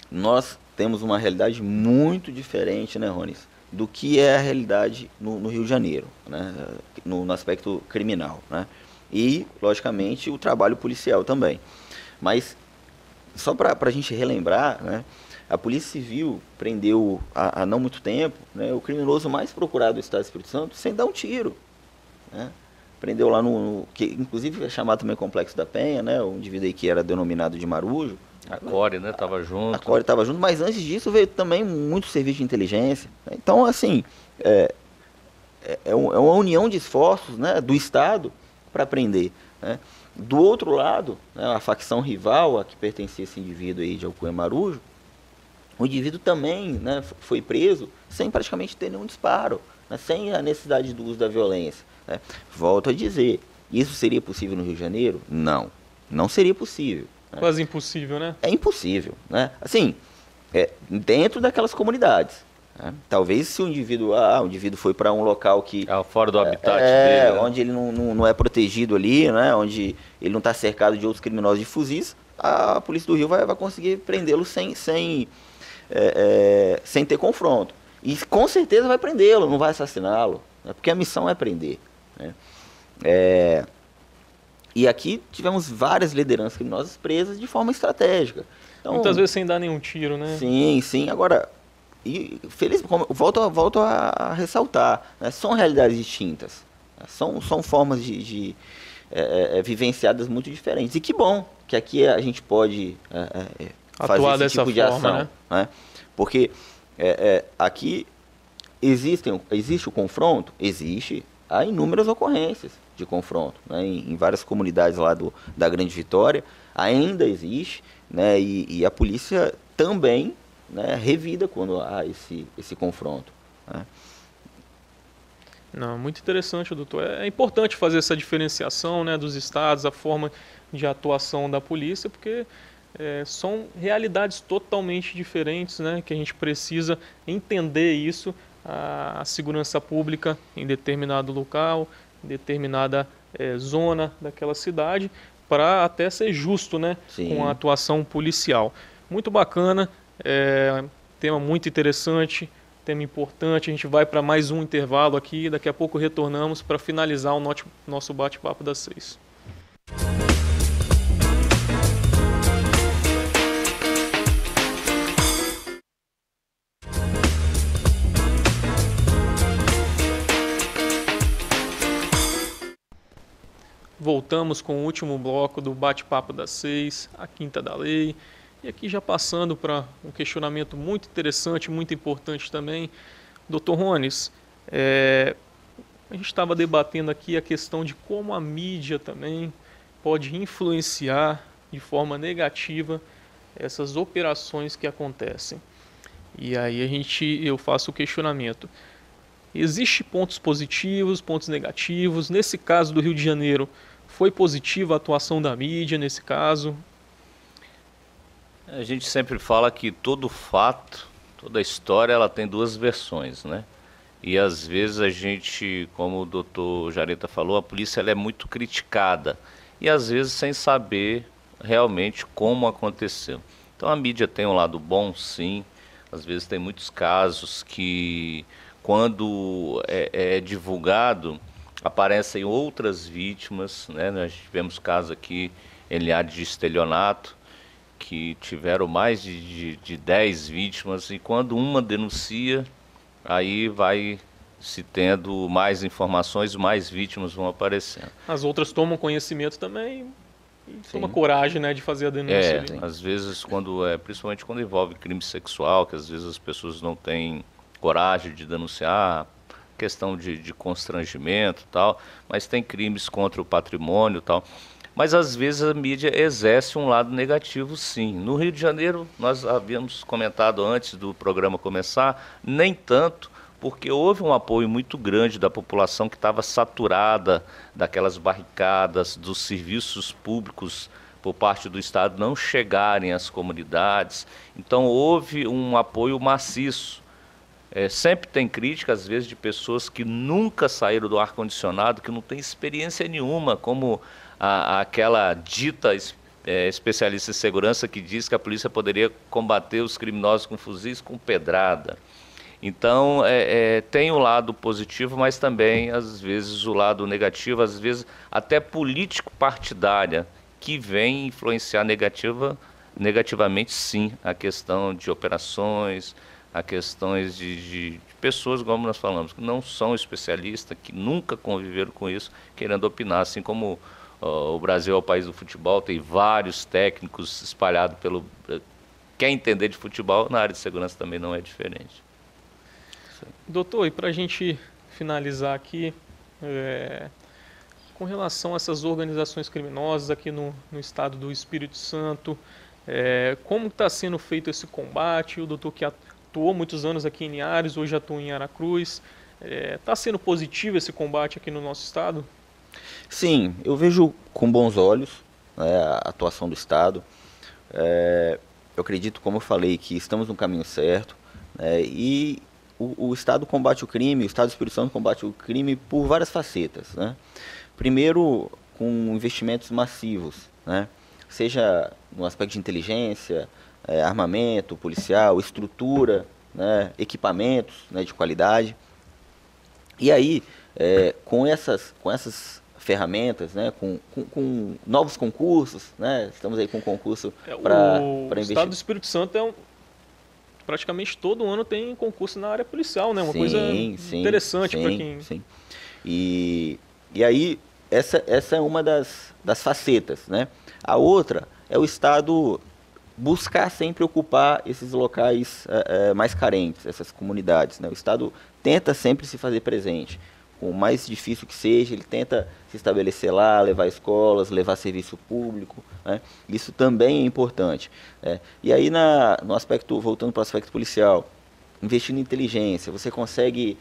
Nós temos uma realidade muito diferente, né, Ronis, do que é a realidade no Rio de Janeiro, né? No aspecto criminal, né? E, logicamente, o trabalho policial também. Mas, só para a gente relembrar, né? A Polícia Civil prendeu há não muito tempo, né, o criminoso mais procurado do Estado do Espírito Santo sem dar um tiro, né? Prendeu lá que inclusive é chamado também Complexo da Penha, né? O indivíduo aí que era denominado de Marujo. A Core, né? Estava junto. A Core estava junto, mas antes disso veio também muito serviço de inteligência. Então, assim, é uma união de esforços, né, do Estado para prender, né? Do outro lado, né, a facção rival a que pertencia esse indivíduo aí de Alcunha Marujo, o indivíduo também, né, foi preso sem praticamente ter nenhum disparo, né, sem a necessidade do uso da violência, né. Volto a dizer, isso seria possível no Rio de Janeiro? Não, não seria possível, né? Quase impossível, né? É impossível, né? Assim, dentro daquelas comunidades, né? Talvez se o indivíduo foi para um local que... fora do habitat dele, né? Onde ele não é protegido ali, né? Onde ele não está cercado de outros criminosos de fuzis, a Polícia do Rio vai conseguir prendê-lo sem ter confronto. E com certeza vai prendê-lo, não vai assassiná-lo, né? Porque a missão é prender, né? E aqui tivemos várias lideranças criminosas presas de forma estratégica. Então, muitas vezes sem dar nenhum tiro, né? Sim. Agora, volto a ressaltar, né? São realidades distintas, né? São formas de vivenciadas muito diferentes. E que bom que aqui a gente pode fazer esse tipo de ação, né? Porque aqui existe o confronto? Existe. Há inúmeras ocorrências de confronto, né? Em várias comunidades lá da Grande Vitória ainda existe, né? E a polícia também, né, revida quando há esse confronto, né? Não, muito interessante, doutor. É importante fazer essa diferenciação, né, dos estados, a forma de atuação da polícia, porque são realidades totalmente diferentes, né, que a gente precisa entender isso. A segurança pública em determinado local determinada zona daquela cidade, para até ser justo, né, com a atuação policial. Muito bacana, tema muito interessante, tema importante. A gente vai para mais um intervalo aqui, daqui a pouco retornamos para finalizar o nosso bate-papo das 6. Voltamos com o último bloco do Bate-Papo das 6, a Quinta da Lei. E aqui já passando para um questionamento muito interessante, muito importante também. Dr. Rones, a gente estava debatendo aqui a questão de como a mídia também pode influenciar de forma negativa essas operações que acontecem. E aí eu faço o questionamento. Existem pontos positivos, pontos negativos. Nesse caso do Rio de Janeiro, foi positiva a atuação da mídia nesse caso? A gente sempre fala que todo fato, toda história, ela tem duas versões, né? E às vezes a gente, como o doutor Jareta falou, a polícia ela é muito criticada. E às vezes sem saber realmente como aconteceu. Então a mídia tem um lado bom, sim. Às vezes tem muitos casos que, quando é divulgado, aparecem outras vítimas, né? Nós tivemos casos aqui em Linhares de estelionato, que tiveram mais de 10 vítimas, e quando uma denuncia, aí vai se tendo mais informações, mais vítimas vão aparecendo. As outras tomam conhecimento também e tomam coragem, né, de fazer a denúncia. Às vezes, principalmente quando envolve crime sexual, que às vezes as pessoas não têm coragem de denunciar, questão de constrangimento e tal, mas tem crimes contra o patrimônio e tal. Mas às vezes a mídia exerce um lado negativo, sim. No Rio de Janeiro, nós havíamos comentado antes do programa começar, nem tanto, porque houve um apoio muito grande da população que estava saturada daquelas barricadas, dos serviços públicos por parte do Estado não chegarem às comunidades. Então houve um apoio maciço. Sempre tem crítica, às vezes, de pessoas que nunca saíram do ar-condicionado, que não têm experiência nenhuma, como aquela dita especialista em segurança que diz que a polícia poderia combater os criminosos com fuzis com pedrada. Então, tem o lado positivo, mas também, às vezes, o lado negativo, às vezes até político-partidária, que vem influenciar negativamente, sim, a questão de operações, a questões de pessoas, como nós falamos, que não são especialistas, que nunca conviveram com isso, querendo opinar, assim como o Brasil é o país do futebol, tem vários técnicos espalhados pelo... Quer entender de futebol, na área de segurança também não é diferente. Doutor, e para a gente finalizar aqui, com relação a essas organizações criminosas aqui no estado do Espírito Santo, como está sendo feito esse combate? O doutor que atuou muitos anos aqui em Linhares, hoje atua em Aracruz. Está sendo positivo esse combate aqui no nosso estado? Sim, eu vejo com bons olhos, né, a atuação do Estado. Eu acredito, como eu falei, que estamos no caminho certo, né, e o Estado combate o crime, o Estado do Espírito Santo combate o crime por várias facetas, né? Primeiro, com investimentos massivos, né, seja no aspecto de inteligência, armamento policial, estrutura, né, equipamentos, né, de qualidade. E aí, com essas ferramentas, né, com novos concursos, né, estamos aí com um concurso para investir. O Estado do Espírito Santo praticamente todo ano tem concurso na área policial, né, uma coisa interessante para quem... Sim. E aí, essa é uma das facetas, né. A outra é o Estado buscar sempre ocupar esses locais mais carentes, essas comunidades, né. O Estado tenta sempre se fazer presente. Com o mais difícil que seja, ele tenta se estabelecer lá, levar escolas, levar serviço público, né? Isso também é importante. E aí, no aspecto, voltando para o aspecto policial, investindo em inteligência, você consegue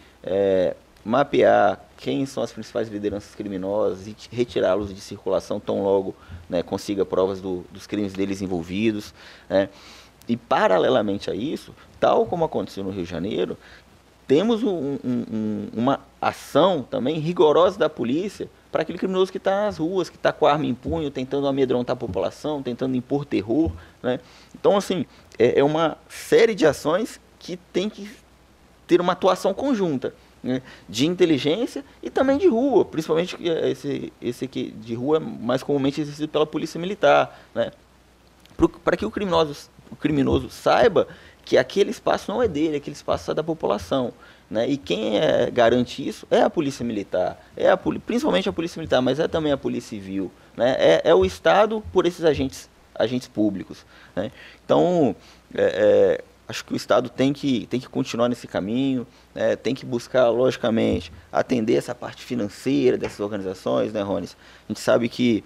mapear quem são as principais lideranças criminosas e retirá-los de circulação tão logo, né, consiga provas dos crimes deles envolvidos, né? E, paralelamente a isso, tal como aconteceu no Rio de Janeiro, temos uma ação também rigorosa da polícia para aquele criminoso que está nas ruas, que está com a arma em punho, tentando amedrontar a população, tentando impor terror, né? Então, assim, é uma série de ações que tem que ter uma atuação conjunta, né, de inteligência e também de rua, principalmente esse aqui de rua é mais comumente exercido pela polícia militar, né, para que o criminoso saiba que aquele espaço não é dele, aquele espaço é da população, né, e quem garante isso é a polícia militar, principalmente a polícia militar, mas é também a polícia civil, né, é o Estado por esses agentes públicos, né. Então, acho que o Estado tem que continuar nesse caminho, né, tem que buscar, logicamente, atender essa parte financeira dessas organizações, né, Rones? A gente sabe que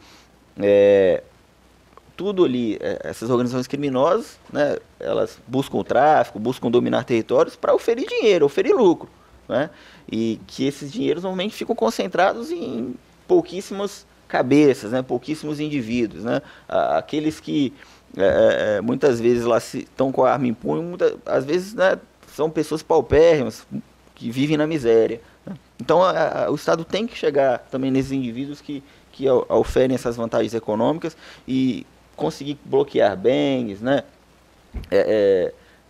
tudo ali, essas organizações criminosas, né, elas buscam o tráfico, buscam dominar territórios para oferir dinheiro, oferir lucro, né? E que esses dinheiros normalmente ficam concentrados em pouquíssimas cabeças, né, pouquíssimos indivíduos, né? Aqueles que muitas vezes lá estão com a arma em punho, às vezes, né, são pessoas paupérrimas que vivem na miséria, né? Então o Estado tem que chegar também nesses indivíduos que oferem essas vantagens econômicas e conseguir bloquear bens, né,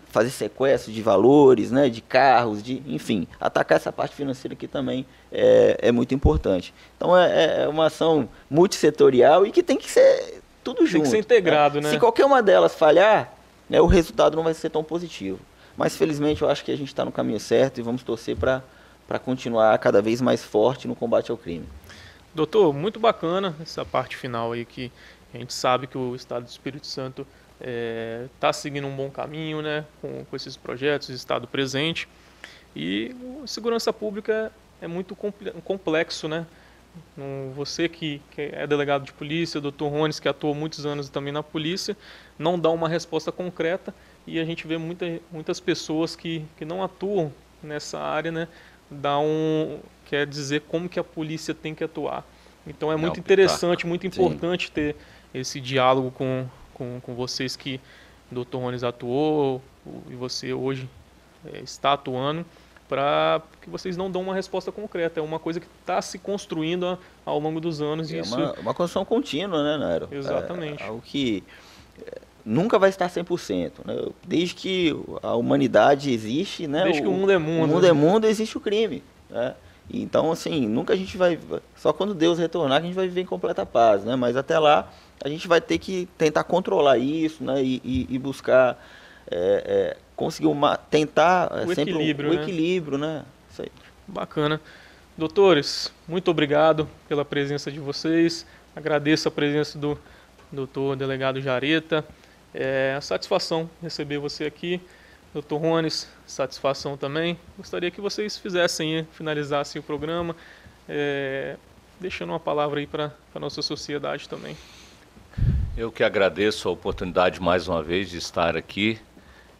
fazer sequestro de valores, né, de carros, enfim, atacar essa parte financeira que também é muito importante. Então é uma ação multissetorial e que tem que ser tudo junto. Tem que ser integrado, né? Se qualquer uma delas falhar, né, o resultado não vai ser tão positivo. Mas felizmente eu acho que a gente está no caminho certo e vamos torcer para continuar cada vez mais forte no combate ao crime. Doutor, muito bacana essa parte final aí, que a gente sabe que o Estado do Espírito Santo está seguindo um bom caminho, né, com esses projetos, o Estado presente. E a segurança pública é muito complexo, né? Você que é delegado de polícia, o doutor Rones, que atuou muitos anos também na polícia, não dá uma resposta concreta, e a gente vê muitas pessoas que não atuam nessa área, né, quer dizer como que a polícia tem que atuar. Então é muito interessante, muito importante ter esse diálogo com vocês que o doutor Rones atuou e você hoje está atuando, para que vocês não dão uma resposta concreta. É uma coisa que está se construindo ao longo dos anos. É uma construção contínua, né, Nairo? Exatamente. É algo que nunca vai estar 100%. Né? Desde que a humanidade existe, né? Desde que o mundo é mundo. O mundo é mundo, existe o crime. Né? Então, assim, nunca a gente vai... Só quando Deus retornar que a gente vai viver em completa paz, né? Mas até lá, a gente vai ter que tentar controlar isso, né? E buscar... conseguir tentar o sempre equilíbrio, o equilíbrio, né? Isso aí. Bacana. Doutores, muito obrigado pela presença de vocês. Agradeço a presença do doutor delegado Jareta. A satisfação receber você aqui. Doutor Rones, satisfação também. Gostaria que vocês finalizassem o programa, deixando uma palavra aí para a nossa sociedade também. Eu que agradeço a oportunidade mais uma vez de estar aqui.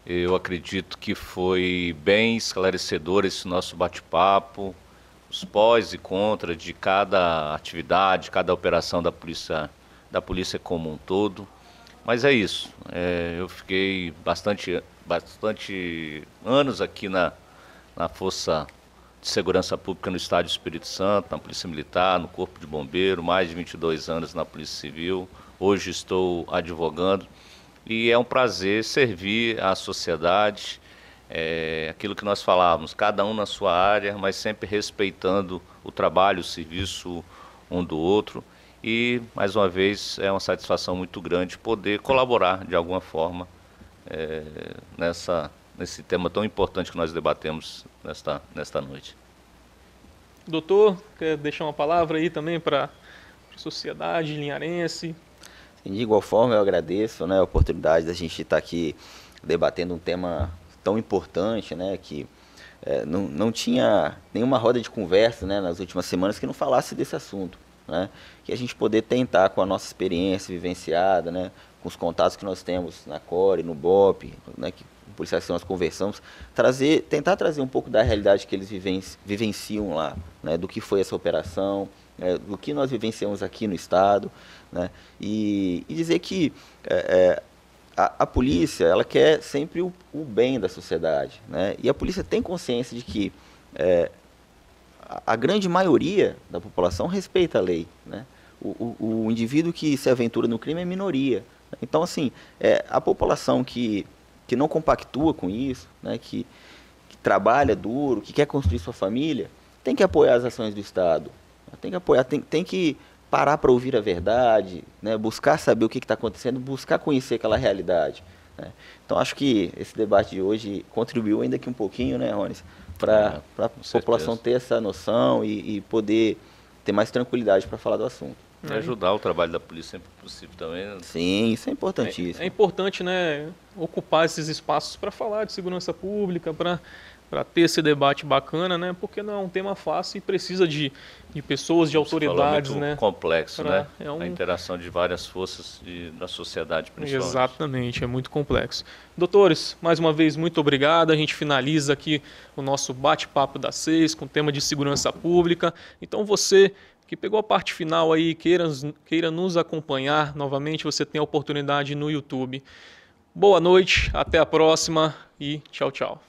Eu acredito que foi bem esclarecedor esse nosso bate-papo, os pós e contra de cada atividade, cada operação da polícia como um todo. Mas é isso, eu fiquei bastante anos aqui na Força de Segurança Pública no Estado do Espírito Santo, na Polícia Militar, no Corpo de Bombeiro, mais de 22 anos na Polícia Civil. Hoje estou advogando. E é um prazer servir à sociedade, aquilo que nós falávamos, cada um na sua área, mas sempre respeitando o trabalho, o serviço um do outro. E, mais uma vez, é uma satisfação muito grande poder colaborar de alguma forma nesse tema tão importante que nós debatemos nesta noite. Doutor, quer deixar uma palavra aí também para a sociedade linharense? De igual forma, eu agradeço, né, a oportunidade da gente estar aqui debatendo um tema tão importante, né, que não tinha nenhuma roda de conversa, né, nas últimas semanas que não falasse desse assunto, né, que a gente poder tentar, com a nossa experiência vivenciada, né, com os contatos que nós temos na CORE, no BOP, né, que policiais que nós conversamos, tentar trazer um pouco da realidade que eles vivenciam lá, né, do que foi essa operação, do que nós vivenciamos aqui no Estado, né, e dizer que a polícia, ela quer sempre o bem da sociedade, né, e a polícia tem consciência de que a grande maioria da população respeita a lei, né? O indivíduo que se aventura no crime é minoria. Então, assim, a população que não compactua com isso, né, que trabalha duro, que quer construir sua família, tem que apoiar as ações do Estado. Tem que apoiar, tem que parar para ouvir a verdade, né, buscar saber o que está acontecendo, buscar conhecer aquela realidade, né? Então, acho que esse debate de hoje contribuiu ainda aqui um pouquinho, né, Rones, para a população ter essa noção e poder ter mais tranquilidade para falar do assunto. E ajudar o trabalho da polícia sempre possível também. Sim, isso é importantíssimo. É importante, né, ocupar esses espaços para falar de segurança pública, para ter esse debate bacana, né, porque não é um tema fácil e precisa de pessoas, de autoridades, muito né? Complexo, né? A interação de várias forças da sociedade, principalmente. Exatamente, é muito complexo. Doutores, mais uma vez, muito obrigado. A gente finaliza aqui o nosso bate-papo das 6 com o tema de segurança pública. Então você que pegou a parte final aí, queira nos acompanhar novamente, você tem a oportunidade no YouTube. Boa noite, até a próxima e tchau, tchau.